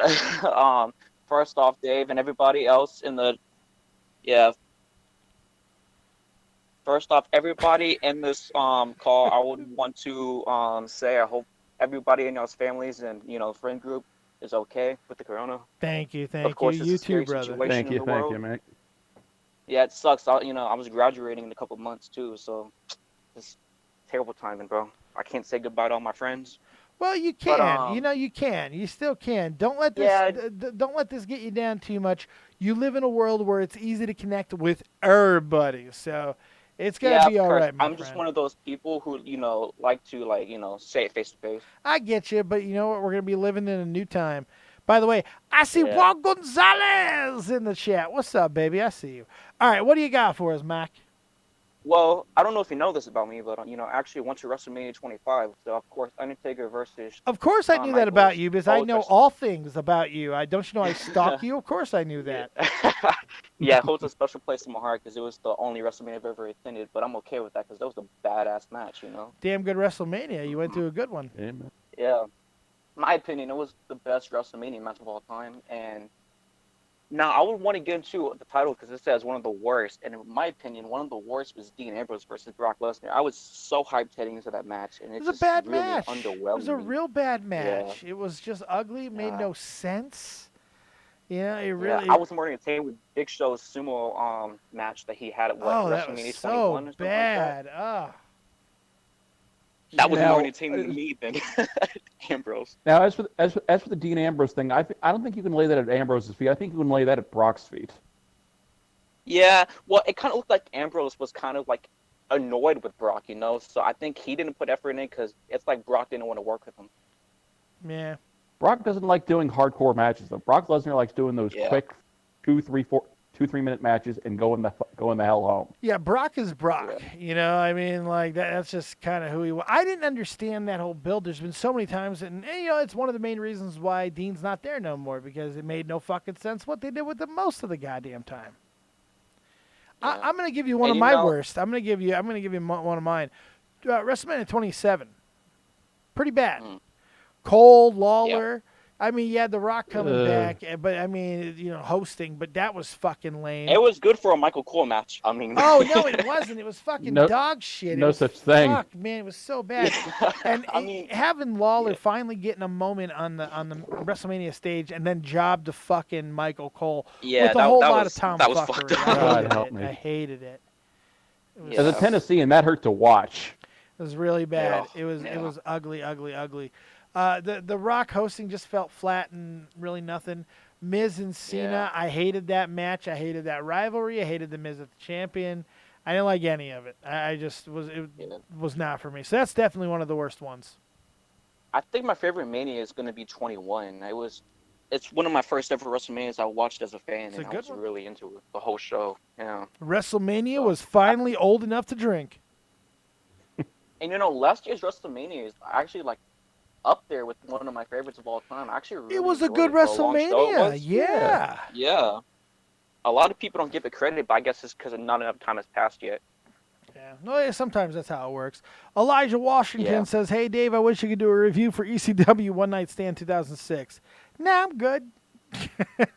First off, Dave and everybody else in the First off, everybody in this call, I would want to say I hope everybody in y'all's families and friend group is okay with the corona. Thank you. Of course, it's You a scary too, brother. situation Thank in you, the thank world. you, mate. Yeah, it sucks. I was graduating in a couple months too, so it's terrible timing, bro. I can't say goodbye to all my friends. Well, you can. But, You can. You still can. Don't let this. Yeah. Don't let this get you down too much. You live in a world where it's easy to connect with everybody, so it's gonna Yeah, be of all course. right, my I'm just friend. one of those people who like to say it face to face. I get you, but you know what? We're gonna be living in a new time. By the way, I see Yeah. Juan Gonzalez in the chat. What's up, baby? I see you. All right, what do you got for us, Mac? Well, I don't know if you know this about me, but I actually went to WrestleMania 25. So of course, Undertaker versus. Of course, I knew that about you because I know Holtz's- all things about you. Don't you know I stalk you? Of course, I knew that. Yeah, it holds a special place in my heart because it was the only WrestleMania I've ever attended. But I'm okay with that because that was a badass match. Damn good WrestleMania. You went to a good one. Amen. Yeah, my opinion, it was the best WrestleMania match of all time. And now I would want to get into the title because it says one of the worst. And in my opinion, one of the worst was Dean Ambrose versus Brock Lesnar. I was so hyped heading into that match, and It it was a just bad really match. underwhelmed It was a me. real bad match. It was just ugly. It made Yeah. no sense. It Yeah, really. I was more entertained with Big Show's sumo match that he had at Oh, that WrestleMania was 21 so or something like bad. Ugh. that was Now- more entertaining to me than Ambrose. Now, as for the Dean Ambrose thing, I don't think you can lay that at Ambrose's feet. I think you can lay that at Brock's feet. Yeah, well, it kind of looked like Ambrose was kind of like annoyed with Brock, so I think he didn't put effort in it because it's like Brock didn't want to work with him. Yeah. Brock doesn't like doing hardcore matches though. Brock Lesnar likes doing those Yeah. quick 2-3 minute matches and going the hell home. Yeah, Brock is Brock. That's just kind of who he was. I didn't understand that whole build. There's been so many times, and it's one of the main reasons why Dean's not there no more because it made no fucking sense what they did with him most of the goddamn time. Yeah. I'm gonna give you one And of my worst. I'm gonna give you one of mine. WrestleMania 27, pretty bad. Mm. Cold, Lawler. I mean, you had The Rock coming back, but hosting, but that was fucking lame. It was good for a Michael Cole match. I mean, Oh no, it wasn't. It was fucking No- dog shit. It no was such thing. Fuck, man, it was so bad. And I mean, having Lawler yeah. finally getting a moment on the WrestleMania stage and then job to fucking Michael Cole yeah, with a whole lot was, of Tom that was fuckery. fucked up. God help me. I hated it. It was, As a Yeah. Tennessean, that hurt to watch. it was really bad. Yeah. It was Yeah. ugly, ugly, ugly. The Rock hosting just felt flat and really nothing. Miz and Cena, Yeah. I hated that match. I hated that rivalry. I hated the Miz as the champion. I didn't like any of it. I just it Yeah. was not for me. So that's definitely one of the worst ones. I think my favorite Mania is going to be 21. It's one of my first ever WrestleManias I watched as a fan, It's a and I good was one. really into it, the whole show. Yeah. WrestleMania was finally old enough to drink. And last year's WrestleMania is actually like up there with one of my favorites of all time. I actually really It was a enjoyed good it for a long show. It WrestleMania. was. Yeah. Yeah. A lot of people don't give it credit, but I guess it's because not enough time has passed yet. Yeah. No, yeah, sometimes that's how it works. Elijah Washington Yeah. says, "Hey Dave, I wish you could do a review for ECW One Night Stand 2006." Nah, I'm good.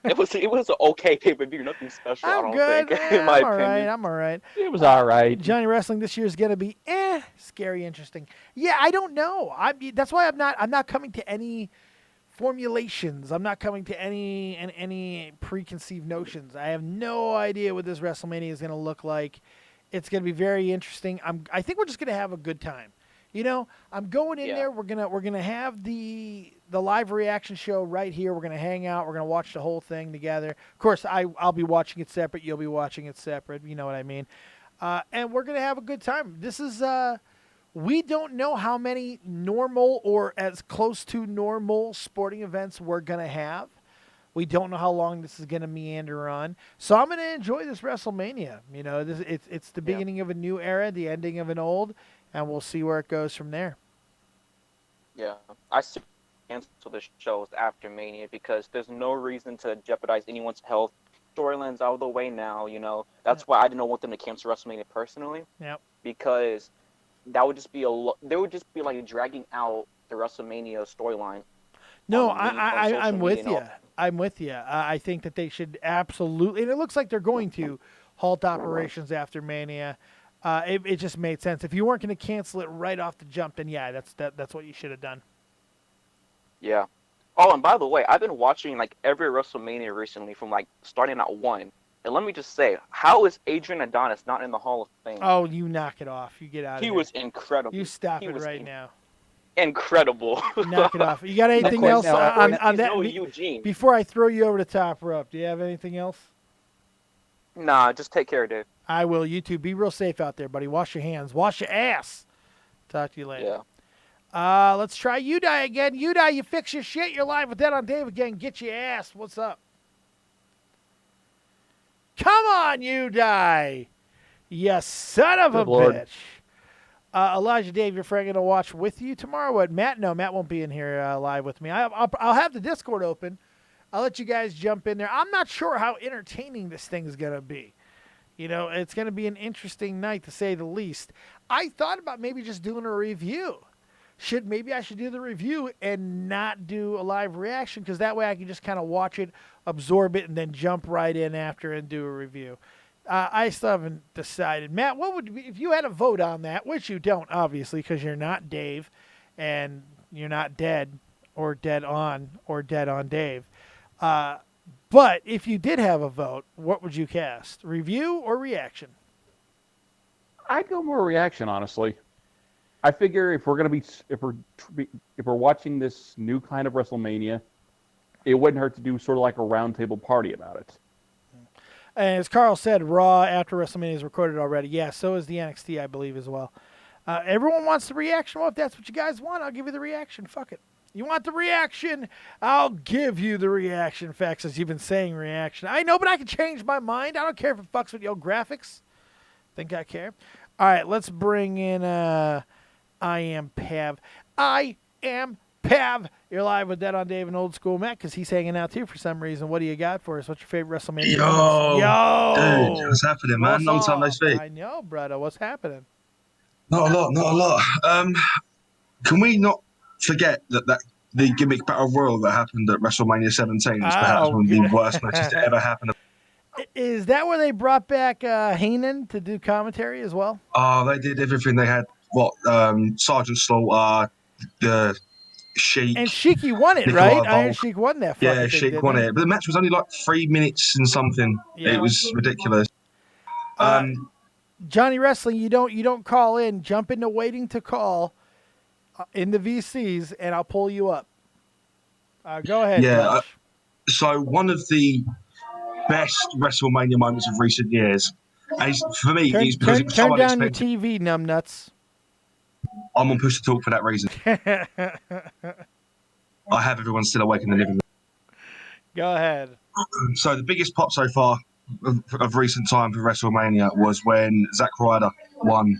It was an okay pay-per-view, nothing special. I I'm don't good. think, Yeah, in my I'm all right. opinion. I'm all right. It was all right. Johnny Wrestling this year is going to be scary, interesting. Yeah, I don't know. That's why I'm not coming to any formulations. I'm not coming to any preconceived notions. I have no idea what this WrestleMania is going to look like. It's going to be very interesting. I think we're just going to have a good time. You know, I'm going in there. We're gonna have the live reaction show right here. We're gonna hang out. We're gonna watch the whole thing together. Of course, I'll be watching it separate. You'll be watching it separate. You know what I mean? And we're gonna have a good time. This is we don't know how many normal or as close to normal sporting events we're gonna have. We don't know how long this is gonna meander on. So I'm gonna enjoy this WrestleMania. You know, it's the beginning of a new era, the ending of an old. And we'll see where it goes from there. Yeah, I still cancel the shows after Mania because there's no reason to jeopardize anyone's health. Storylines out of the way now, you know. That's why I didn't want them to cancel WrestleMania personally. Yep. Because that would just be they would just be like dragging out the WrestleMania storyline. No, I'm with you. I'm with you. I think that they should absolutely, and it looks like they're going to halt operations after Mania. It just made sense. If you weren't going to cancel it right off the jump, then yeah, that's what you should have done. Yeah. Oh, and by the way, I've been watching like every WrestleMania recently from like starting at 1. And let me just say, how is Adrian Adonis not in the Hall of Fame? Oh, you knock it off. You get out of here. He was incredible. You stop it right now. Incredible. Knock it off. You got anything else on that? Eugene. Before I throw you over the top rope, do you have anything else? Nah, just take care, Dave. I will. You too. Be real safe out there, buddy. Wash your hands. Wash your ass. Talk to you later. Yeah. Let's try Udai again. Udai, you fix your shit. You're live with Dead on Dave again. Get your ass. What's up? Come on, Udai. You son of a bitch. Elijah Dave, your friend, going to watch with you tomorrow? What, Matt? No, Matt won't be in here live with me. I'll have the Discord open. I'll let you guys jump in there. I'm not sure how entertaining this thing is going to be. You know, it's going to be an interesting night, to say the least. I thought about maybe just doing a review. Maybe I should do the review and not do a live reaction, because that way I can just kind of watch it, absorb it, and then jump right in after and do a review. I still haven't decided. Matt, what would be, if you had a vote on that, which you don't, obviously, because you're not Dave, and you're not dead on Dave. But if you did have a vote, what would you cast? Review or reaction? I'd go more reaction, honestly. I figure if we're watching this new kind of WrestleMania, it wouldn't hurt to do sort of like a roundtable party about it. And as Carl said, Raw after WrestleMania is recorded already. Yeah, so is the NXT, I believe, as well. Everyone wants the reaction. Well, if that's what you guys want, I'll give you the reaction. Fuck it. You want the reaction? I'll give you the reaction. In fact, since you've been saying reaction. I know, but I can change my mind. I don't care if it fucks with your graphics. Think I care? All right, let's bring in I Am Pav. I Am Pav. You're live with Dead on Dave and Old School Matt, because he's hanging out too for some reason. What do you got for us? What's your favorite WrestleMania? Yo! Dude, what's happening, man? Long time no speak. I know, brother. What's happening? Not a lot. Can we not forget that the gimmick battle royal that happened at WrestleMania 17 was perhaps one of the worst matches to ever happen? Is that where they brought back Heyman to do commentary as well? Oh, they did everything. They had Sergeant Slaughter, the Sheik. And Sheiky won it, right? Iron Sheik won that. Yeah, Sheik won it. But the match was only like 3 minutes and something. Yeah. It was ridiculous. Johnny Wrestling, you don't call in. Jump into waiting to call in the VCs, and I'll pull you up. Go ahead. Yeah. So one of the best WrestleMania moments of recent years, for me, is because it was so unexpected. Turn down your TV, numbnuts. I'm on push to talk for that reason. I have everyone still awake in the living room. Go ahead. So the biggest pop so far of recent time for WrestleMania was when Zack Ryder won.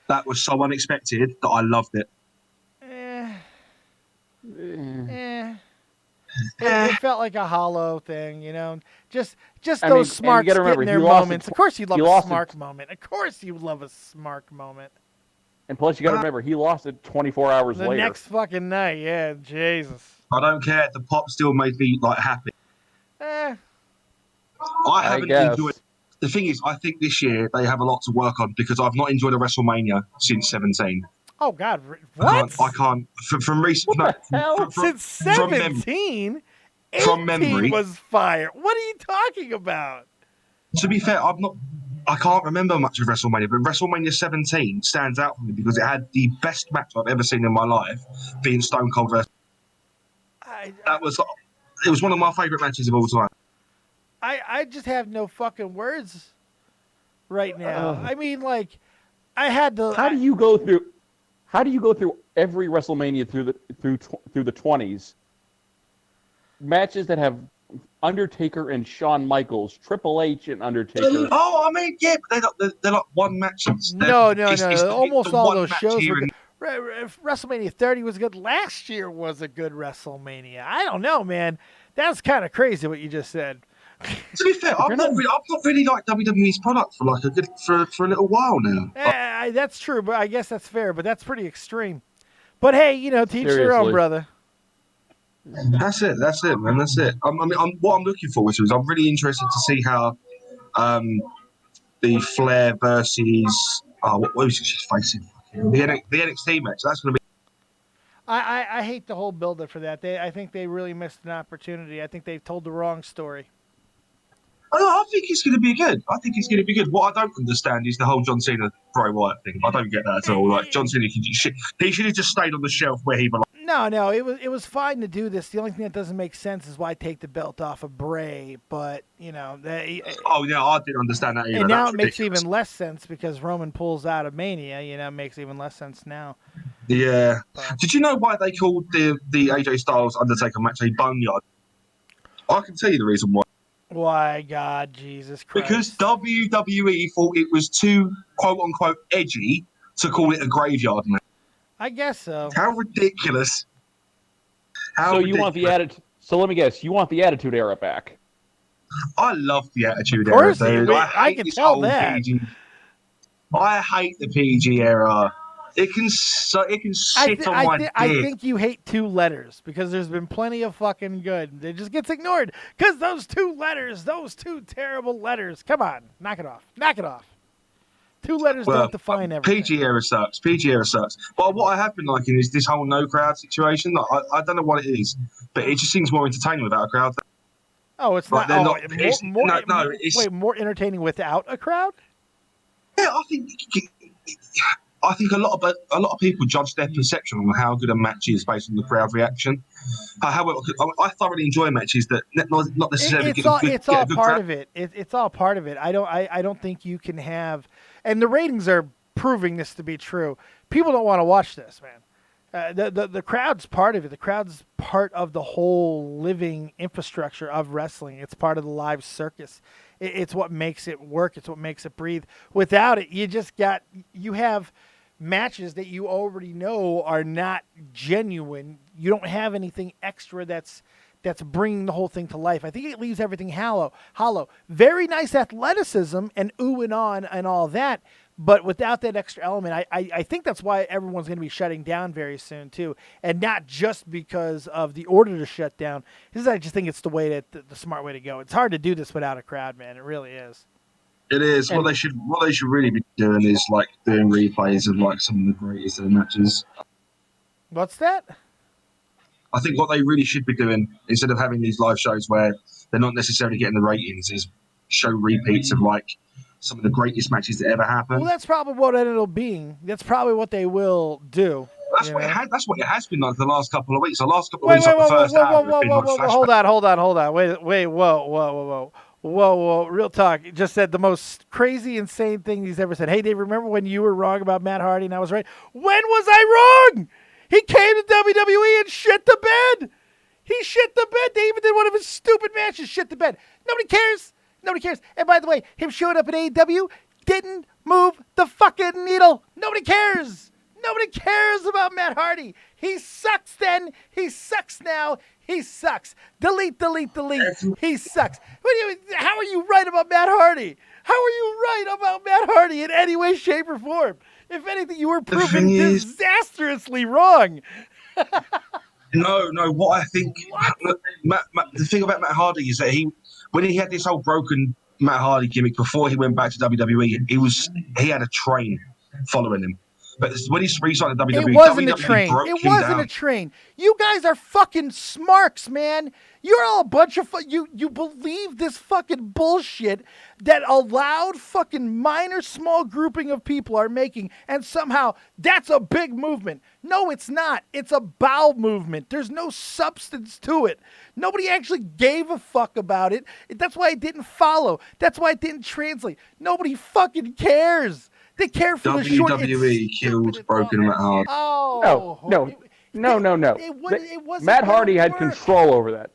That was so unexpected that I loved it. It felt like a hollow thing, you know. Just those smarks getting their moments. Of course, you'd love a smart moment. Of course, you love a smart moment. And plus, you got to remember, he lost it 24 hours later. The next fucking night, yeah, Jesus. I don't care. The pop still made me happy. I haven't The thing is, I think this year they have a lot to work on because I've not enjoyed a WrestleMania since 17. Oh God, what? I can't. From recent, no, Since from 17, from 18 memory. was fire. What are you talking about? To be fair, I can't remember much of WrestleMania, but WrestleMania 17 stands out for me because it had the best match I've ever seen in my life, being Stone Cold versus. It was one of my favorite matches of all time. I just have no fucking words right now. I mean, like, I had to. How do you go through every WrestleMania through the 20s? Matches that have Undertaker and Shawn Michaels, Triple H and Undertaker. Oh, I mean, yeah, but they're like one match. No. Almost all those shows were good. And WrestleMania 30 was good. Last year was a good WrestleMania. I don't know, man. That's kind of crazy what you just said. to be fair, I've not really liked WWE's product for like for a little while now. That's true, but I guess that's fair. But that's pretty extreme. But hey, teach their own, brother. That's it, man. That's it. What I'm looking forward to is I'm really interested to see how the Flair versus what was she facing? The NXT match. That's going to be. I hate the whole build-up for that. I think they really missed an opportunity. I think they've told the wrong story. I think it's going to be good. What I don't understand is the whole John Cena Bray Wyatt thing. I don't get that at all. Like John Cena, he should have just stayed on the shelf where he belongs. No, it was fine to do this. The only thing that doesn't make sense is why take the belt off of Bray. But I didn't understand that either. And now it makes even less sense because Roman pulls out of Mania. It makes even less sense now. Yeah. Did you know why they called the AJ Styles Undertaker match a boneyard? I can tell you the reason why. Why, God, Jesus Christ. Because WWE thought it was too, quote-unquote, edgy to call it a graveyard match. I guess so. How ridiculous. You want the attitude? So let me guess. You want the Attitude Era back? I love the Attitude Era. Of course, dude. I can tell that. PG. I hate the PG era. It can sit on my dick. I think you hate two letters because there's been plenty of fucking good. It just gets ignored because those two terrible letters. Come on, knock it off. Two letters don't define everything. PG era sucks. But what I have been liking is this whole no crowd situation. I don't know what it is, but it just seems more entertaining without a crowd. Oh, it's not. More entertaining without a crowd. Yeah, I think a lot of people judge their perception on how good a match is based on the crowd reaction. However, I thoroughly enjoy matches that not necessarily it's all part of it. It's all part of it. I don't think you can have, and the ratings are proving this to be true. People don't want to watch this, man. The crowd's part of it. The crowd's part of the whole living infrastructure of wrestling. It's part of the live circus. It's what makes it work. It's what makes it breathe. Without it, you have matches that you already know are not genuine. You don't have anything extra that's bringing the whole thing to life. I think it leaves everything hollow. Very nice athleticism and ooh and on and all that, but without that extra element, I think that's why everyone's going to be shutting down very soon too, and not just because of the order to shut down. I just think it's the smart way to go. It's hard to do this without a crowd, man. It really is. It is. What they should really be doing is like doing replays of like some of the greatest of the matches. What's that? I think what they really should be doing, instead of having these live shows where they're not necessarily getting the ratings, is show repeats of like some of the greatest matches that ever happened. Well, that's probably what it will be. That's probably what they will do. That's what it has been like the last couple of weeks. The last couple of weeks, the first hour, hold on. Wait, whoa. Real talk. He just said the most crazy, insane thing he's ever said. Hey, Dave, remember when you were wrong about Matt Hardy and I was right? When was I wrong? He came to WWE and shit the bed. He shit the bed. They even did one of his stupid matches, shit the bed. Nobody cares. And by the way, him showing up at AEW didn't move the fucking needle. Nobody cares. Nobody cares about Matt Hardy. He sucks then. He sucks now. He sucks. Delete. He sucks. How are you right about Matt Hardy? How are you right about Matt Hardy in any way, shape, or form? If anything, you were proven disastrously wrong. No. What I think, the thing about Matt Hardy is that when he had this whole broken Matt Hardy gimmick before he went back to WWE. He had a train following him. But when he re-signed to WWE, It wasn't a WWE train. broke It him wasn't down. a train. You guys are fucking smarks, man. You're all a bunch of you believe this fucking bullshit that a loud fucking minor small grouping of people are making, and somehow that's a big movement. No, it's not. It's a bowel movement. There's no substance to it. Nobody actually gave a fuck about it. That's why it didn't follow. That's why it didn't translate. Nobody fucking cares. They care for the short. WWE killed Broken Matt Hardy. Oh No. It wasn't Matt Hardy gonna had work. control over that.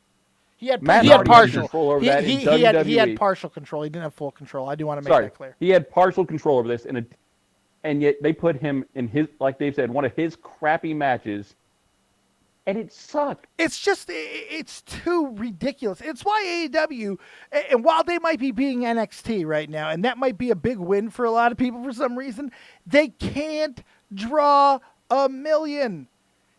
He had Matt partial. Hardy had control over that in He had WWE. partial control. He didn't have full control. I do want to make Sorry, that clear. he had partial control over this, and yet they put him in his, like Dave said, one of his crappy matches, and it sucked. It's just, it's too ridiculous. It's why AEW, and while they might be being NXT right now, and that might be a big win for a lot of people for some reason, they can't draw a million.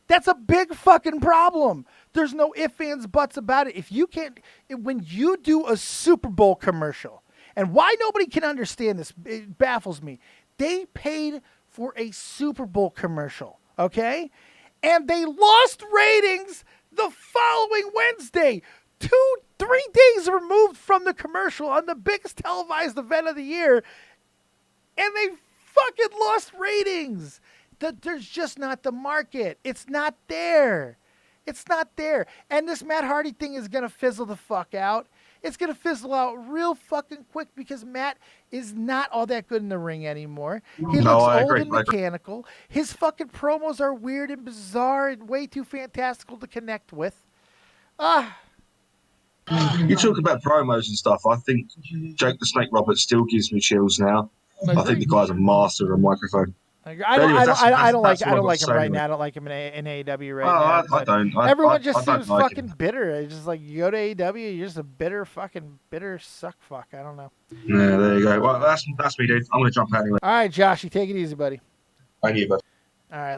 That's a big fucking problem. There's no ifs, ands, buts about it. If you can't, when you do a Super Bowl commercial, and why nobody can understand this, it baffles me. They paid for a Super Bowl commercial, okay? And they lost ratings the following Wednesday, 3 days removed from the commercial on the biggest televised event of the year, and they fucking lost ratings. There's just not the market. It's not there. It's not there. And this Matt Hardy thing is going to fizzle the fuck out. It's going to fizzle out real fucking quick because Matt is not all that good in the ring anymore. He looks old and mechanical. His fucking promos are weird and bizarre and way too fantastical to connect with. You talk about promos and stuff. I think Jake the Snake Roberts still gives me chills now. I think the guy's a master of a microphone. I don't like him right anyway. now. I don't like him in AEW right Oh, now. I don't. Everyone just I don't seems like fucking him. bitter. It's just like, you go to AEW, you're just a bitter suck fuck. I don't know. Yeah, there you go. Well, that's me, dude. I'm gonna jump out anyway. All right, Joshy, take it easy, buddy. I knew, but All right,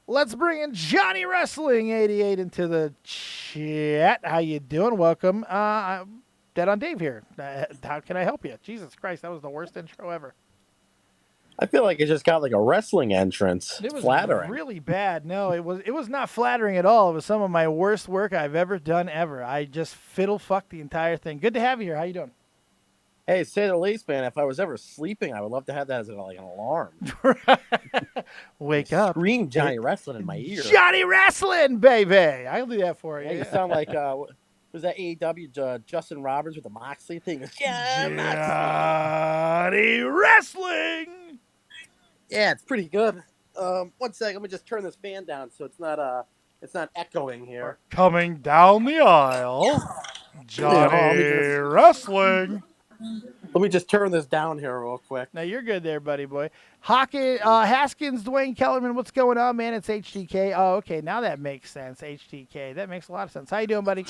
let's bring in Johnny Wrestling 88 into the chat. How you doing? Welcome. I'm Dead on Dave here. How can I help you? Jesus Christ, that was the worst intro ever. I feel like it just got like a wrestling entrance. It was flattering. really bad. No, it was not flattering at all. It was some of my worst work I've ever done ever. I just fiddle fucked the entire thing. Good to have you here. How you doing? Hey, say the least, man. If I was ever sleeping, I would love to have that as an alarm. Wake up. Scream Johnny Wrestling in my ear. Johnny Wrestling, baby. I'll do that for you. Hey, you sound like was that AEW Justin Roberts with the Moxley thing? Johnny Wrestling. Yeah, it's pretty good. 1 second, let me just turn this fan down so it's not echoing here. Coming down the aisle, Johnny Wrestling. Let me just turn this down here real quick. Now you're good there, buddy boy. Haskins, Dwayne Kellerman, what's going on, man? It's HTK. Oh, okay, now that makes sense. HTK, that makes a lot of sense. How you doing, buddy?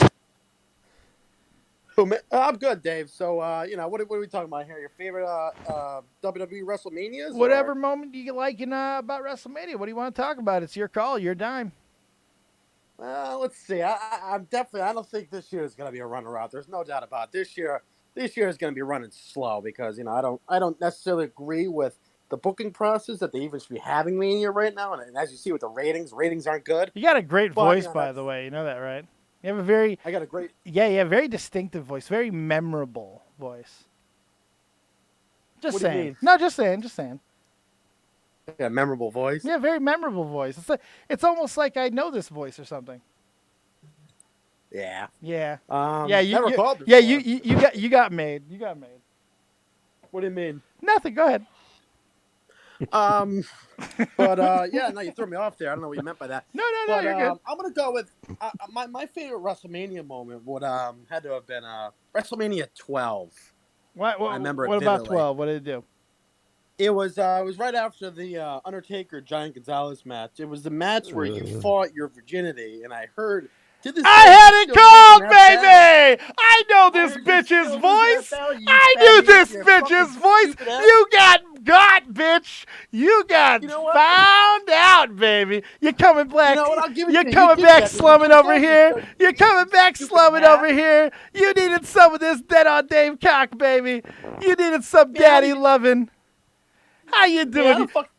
I'm good, Dave. So, what are we talking about here? Your favorite WWE WrestleManias? Whatever moment you like about WrestleMania. What do you want to talk about? It's your call, your dime. Let's see. I'm definitely. I don't think this year is going to be a runner-up. There's no doubt about it. This year is going to be running slow because I don't necessarily agree with the booking process that they even should be having Mania right now. And as you see with the ratings aren't good. You got a great voice, by the way. You know that, right? You have a very... I got a great... Yeah, very distinctive voice. Very memorable voice. Just saying. Do you mean? No, just saying. Yeah, memorable voice? Yeah, very memorable voice. It's almost like I know this voice or something. Yeah. Yeah. Never called before. Yeah, you got made. You got made. What do you mean? Nothing. Go ahead. You threw me off there. I don't know what you meant by that. No, you're good. I'm gonna go with my favorite WrestleMania moment would had to have been WrestleMania 12. What I remember. What about 12? What did it do? It was right after the Undertaker Giant Gonzalez match. It was the match where you fought your virginity, and I heard. I had it called, baby! I know this bitch's voice! I knew this bitch's voice! You got got, bitch. You got You know what? found out, baby. You're coming back. You know what? I'll give it You're to you. coming You back did that. slumming You over did here. that. You're coming back Stupid slumming hat. over here. You needed some of this dead on Dave cock, baby. You needed some Yeah, daddy loving. How you doing? Yeah, fuck.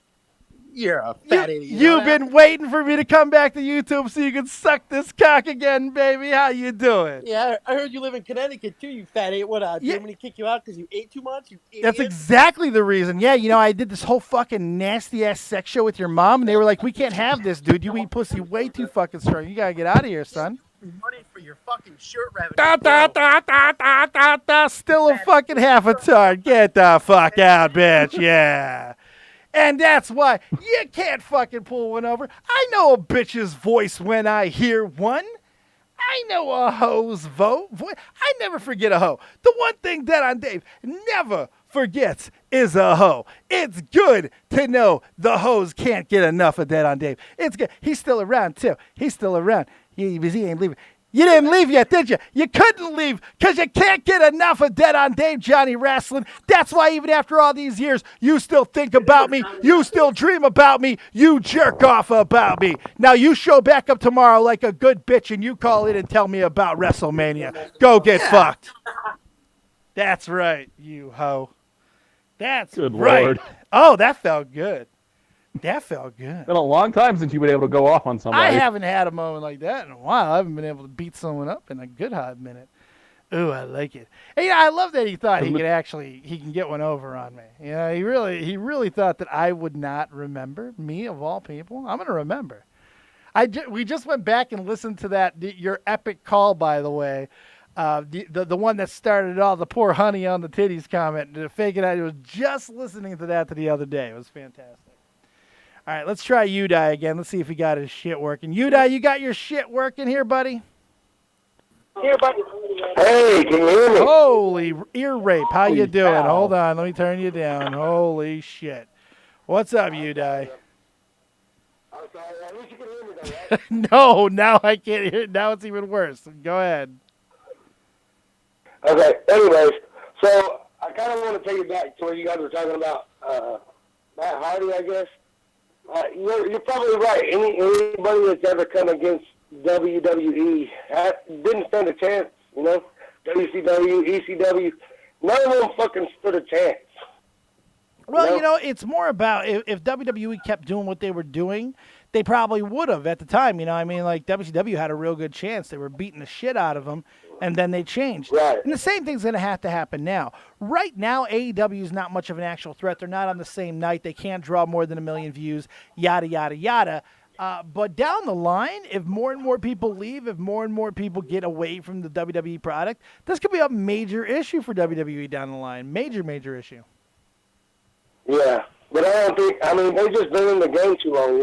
You're a fat idiot. You know You've that? been waiting for me to come back to YouTube so you can suck this cock again, baby. How you doing? Yeah, I heard you live in Connecticut too, you fat idiot. What, Yeah. Germany kick you out because you ate too much, you idiot? That's exactly the reason. Yeah, I did this whole fucking nasty-ass sex show with your mom, and they were like, we can't have this, dude. You eat pussy way too fucking strong. You got to get out of here, son. Money for your fucking shirt revenue. Da, da, da, da, da, da, da. Still a fucking half a ton. Get the fuck out, bitch. Yeah. And that's why you can't fucking pull one over. I know a bitch's voice when I hear one. I know a hoe's voice. I never forget a hoe. The one thing Dead on Dave never forgets is a hoe. It's good to know the hoes can't get enough of Dead on Dave. It's good. He's still around, too. He's still around. He ain't leaving. You didn't leave yet, did you? You couldn't leave because you can't get enough of Dead on Dave, Johnny Wrestling. That's why even after all these years, you still think about me. You still dream about me. You jerk off about me. Now you show back up tomorrow like a good bitch and you call in and tell me about WrestleMania. Go get fucked. That's right, you hoe. That's Good right. Lord. Oh, that felt good. That felt good. Been a long time since you've been able to go off on somebody. I haven't had a moment like that in a while. I haven't been able to beat someone up in a good hot minute. Ooh, I like it. And, I love that he thought he can get one over on me. He really thought that I would not remember, me of all people. I'm going to remember. We just went back and listened to your epic call, by the way. The one that started all the poor honey on the titties comment. Faking I was just listening to that the other day. It was fantastic. All right, let's try Udai again. Let's see if he got his shit working. Udai, you got your shit working here, buddy? Here, buddy. Hey, can you hear me? Holy ear rape. How you Holy doing? cow. Hold on. Let me turn you down. Holy shit. What's up, Udai? I'm sorry. At least you can hear me, though, right? No, now I can't hear it. Now it's even worse. Go ahead. Okay, anyways, so I kind of want to take it back to where you guys were talking about Matt Hardy, I guess. You're probably right. Anybody that's ever come against WWE didn't stand a chance, WCW, ECW, none of them fucking stood a chance. Well, it's more about if WWE kept doing what they were doing, they probably would have at the time. Like WCW had a real good chance. They were beating the shit out of them, and then they changed. Right. And the same thing's going to have to happen now. Right now, AEW is not much of an actual threat. They're not on the same night. They can't draw more than 1 million views, yada, yada, yada. But down the line, if more and more people leave, if more and more people get away from the WWE product, this could be a major issue for WWE down the line. Major, major issue. Yeah, but I don't think. They've just been in the game too long,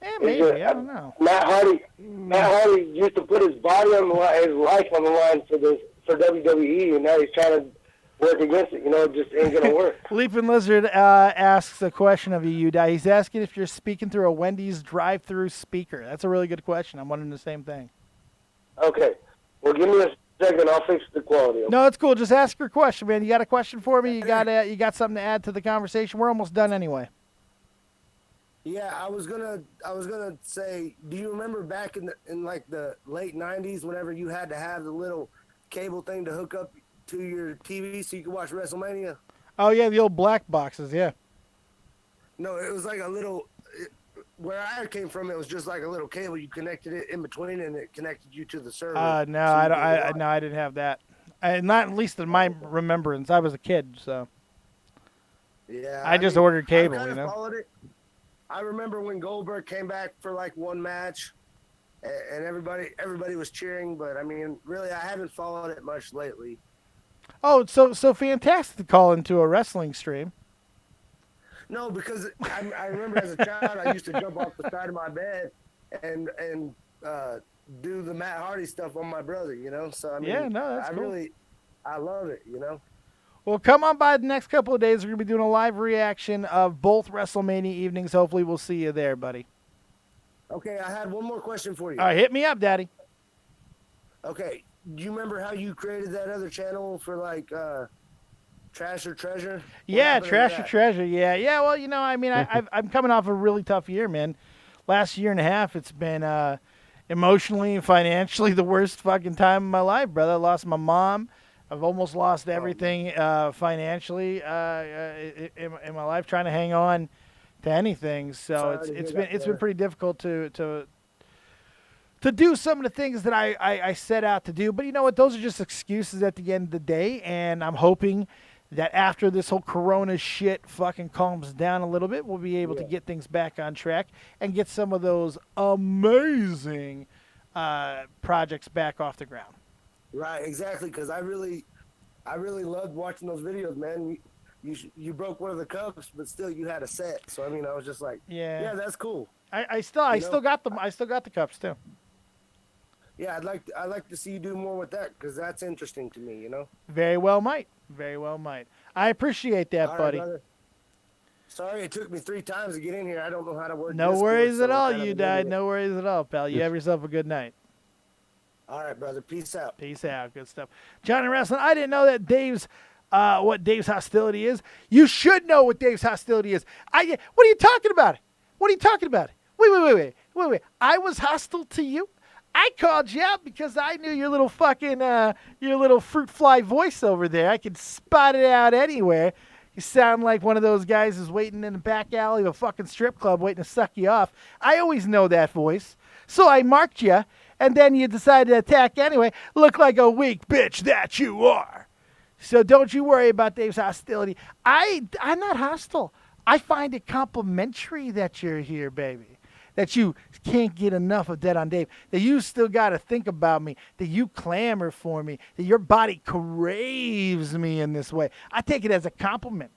Yeah, maybe. I don't know. Matt Hardy used to put his body on the line, his life on the line for WWE, and now he's trying to work against it. It just ain't gonna work. Leaping Lizard asks a question of you, Udai. He's asking if you're speaking through a Wendy's drive-through speaker. That's a really good question. I'm wondering the same thing. Okay, well, give me a second. I'll fix the quality. Okay? No, it's cool. Just ask your question, man. You got a question for me? You got something to add to the conversation? We're almost done anyway. Yeah, I was gonna say, do you remember back in like the late '90s, whenever you had to have the little cable thing to hook up to your TV so you could watch WrestleMania? Oh yeah, the old black boxes. Yeah. No, it was like a little. Where I came from, it was just like a little cable. You connected it in between, and it connected you to the server. No, I didn't have that. Not at least in my remembrance. I was a kid, so. Yeah. I just ordered cable, I followed it. I remember when Goldberg came back for like one match, and everybody was cheering. But really, I haven't followed it much lately. Oh, so fantastic to call into a wrestling stream. No, because I remember as a child, I used to jump off the side of my bed and do the Matt Hardy stuff on my brother. So that's cool. I love it. Well, come on by the next couple of days. We're going to be doing a live reaction of both WrestleMania evenings. Hopefully, we'll see you there, buddy. Okay, I had one more question for you. All right, hit me up, Daddy. Okay, do you remember how you created that other channel for like Trash or Treasure? What Yeah, happened to trash or that? treasure. Yeah, yeah. Well, I mean, I'm coming off a really tough year, man. Last year and a half, it's been emotionally and financially the worst fucking time of my life, brother. I lost my mom. I've almost lost everything financially in my life, trying to hang on to anything. So Sorry to hear it's that, been brother. pretty difficult to do some of the things that I set out to do. But you know what? Those are just excuses at the end of the day. And I'm hoping that after this whole Corona shit fucking calms down a little bit, we'll be able to get things back on track and get some of those amazing projects back off the ground. Right, exactly. Because I really loved watching those videos, man. You broke one of the cups, but still you had a set. So I mean, I was just like, Yeah. that's cool. I still got them. I still got the cups too. Yeah, I'd like to see you do more with that because that's interesting to me. Very well might. Very well might. I appreciate that, All right, buddy. brother. Sorry, it took me 3 times to get in here. I don't know how to work. No Discord, worries so at all, kind of you an died. idiot. No worries at all, pal. You have yourself a good night. All right, brother. Peace out. Peace out. Good stuff. Johnny Wrestling, I didn't know that what Dave's hostility is. You should know what Dave's hostility is. What are you talking about? What are you talking about? Wait. I was hostile to you? I called you out because I knew your little fucking, your little fruit fly voice over there. I could spot it out anywhere. You sound like one of those guys who's waiting in the back alley of a fucking strip club waiting to suck you off. I always know that voice. So I marked you, and then you decided to attack anyway. Look like a weak bitch that you are. So don't you worry about Dave's hostility. I'm not hostile. I find it complimentary that you're here, baby. That you can't get enough of Dead on Dave. That you still got to think about me. That you clamor for me. That your body craves me in this way. I take it as a compliment.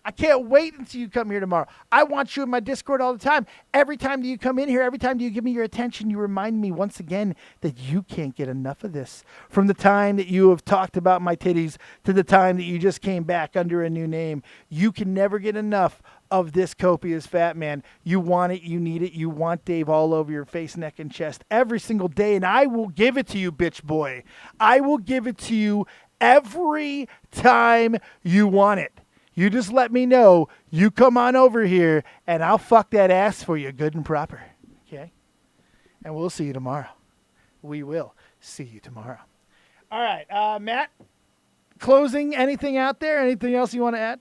I can't wait until you come here tomorrow. I want you in my Discord all the time. Every time that you come in here, every time that you give me your attention, you remind me once again that you can't get enough of this. From the time that you have talked about my titties to the time that you just came back under a new name, you can never get enough of this copious fat man. You want it, you need it, you want Dave all over your face, neck, and chest every single day, and I will give it to you, bitch boy. I will give it to you every time you want it. You just let me know. You come on over here, and I'll fuck that ass for you good and proper. Okay? And we'll see you tomorrow. We will see you tomorrow. All right, Matt, closing, anything out there? Anything else you want to add?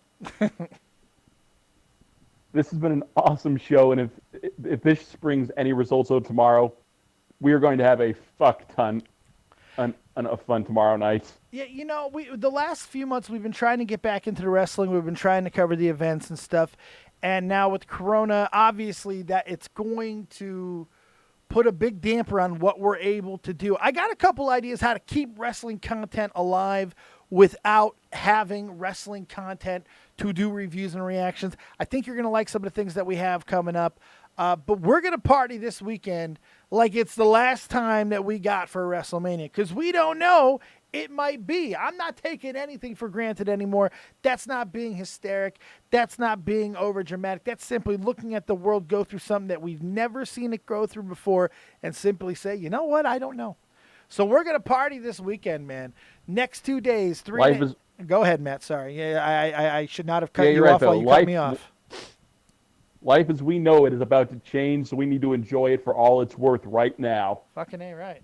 This has been an awesome show, and if this brings any results out tomorrow, we are going to have a fuck ton of fun tomorrow night. Yeah, the last few months we've been trying to get back into the wrestling. We've been trying to cover the events and stuff. And now with Corona, obviously that it's going to put a big damper on what we're able to do. I got a couple ideas how to keep wrestling content alive without having wrestling content to do reviews and reactions. I think you're going to like some of the things that we have coming up. But we're going to party this weekend like it's the last time that we got for WrestleMania because we don't know. It might be. I'm not taking anything for granted anymore. That's not being hysteric. That's not being over dramatic. That's simply looking at the world go through something that we've never seen it go through before and simply say, you know what? I don't know. So we're going to party this weekend, man. Next 2 days, Go ahead, Matt. Sorry. Yeah, I should not have cut you off while you cut me off. Life as we know it is about to change, so we need to enjoy it for all it's worth right now. Fucking A right.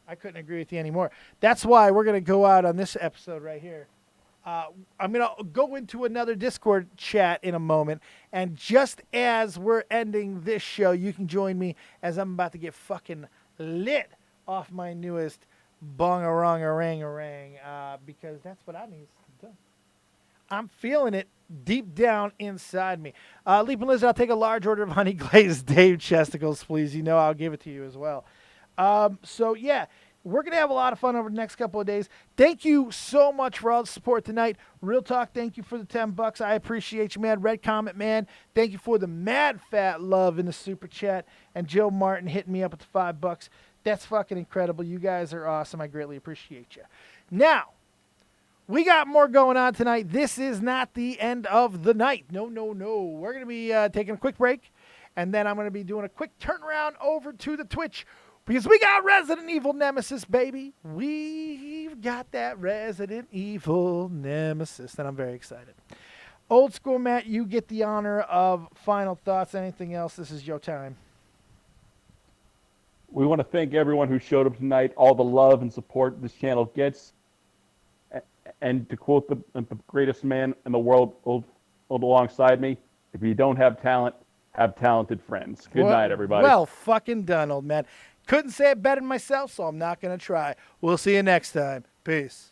I couldn't agree with you anymore. That's why we're going to go out on this episode right here. I'm going to go into another Discord chat in a moment. And just as we're ending this show, you can join me as I'm about to get fucking lit off my newest bong-a-rong-a-rang-a-rang because that's what I need to do. I'm feeling it deep down inside me. Leaping Lizard, I'll take a large order of honey glazed Dave Chesticles, please. I'll give it to you as well. So, yeah, we're going to have a lot of fun over the next couple of days. Thank you so much for all the support tonight. Real Talk, thank you for the $10. I appreciate you, man. Red Comet, man, thank you for the mad fat love in the super chat. And Joe Martin hitting me up with the $5. That's fucking incredible. You guys are awesome. I greatly appreciate you. Now, we got more going on tonight. This is not the end of the night. No. We're going to be taking a quick break, and then I'm going to be doing a quick turnaround over to the Twitch Because we got Resident Evil Nemesis, baby. We've got that Resident Evil Nemesis, and I'm very excited. Old School Matt, you get the honor of final thoughts. Anything else? This is your time. We want to thank everyone who showed up tonight, all the love and support this channel gets. And to quote the greatest man in the world alongside me, if you don't have talent, have talented friends. Good night, everybody. Well fucking done, old man. Couldn't say it better than myself, so I'm not going to try. We'll see you next time. Peace.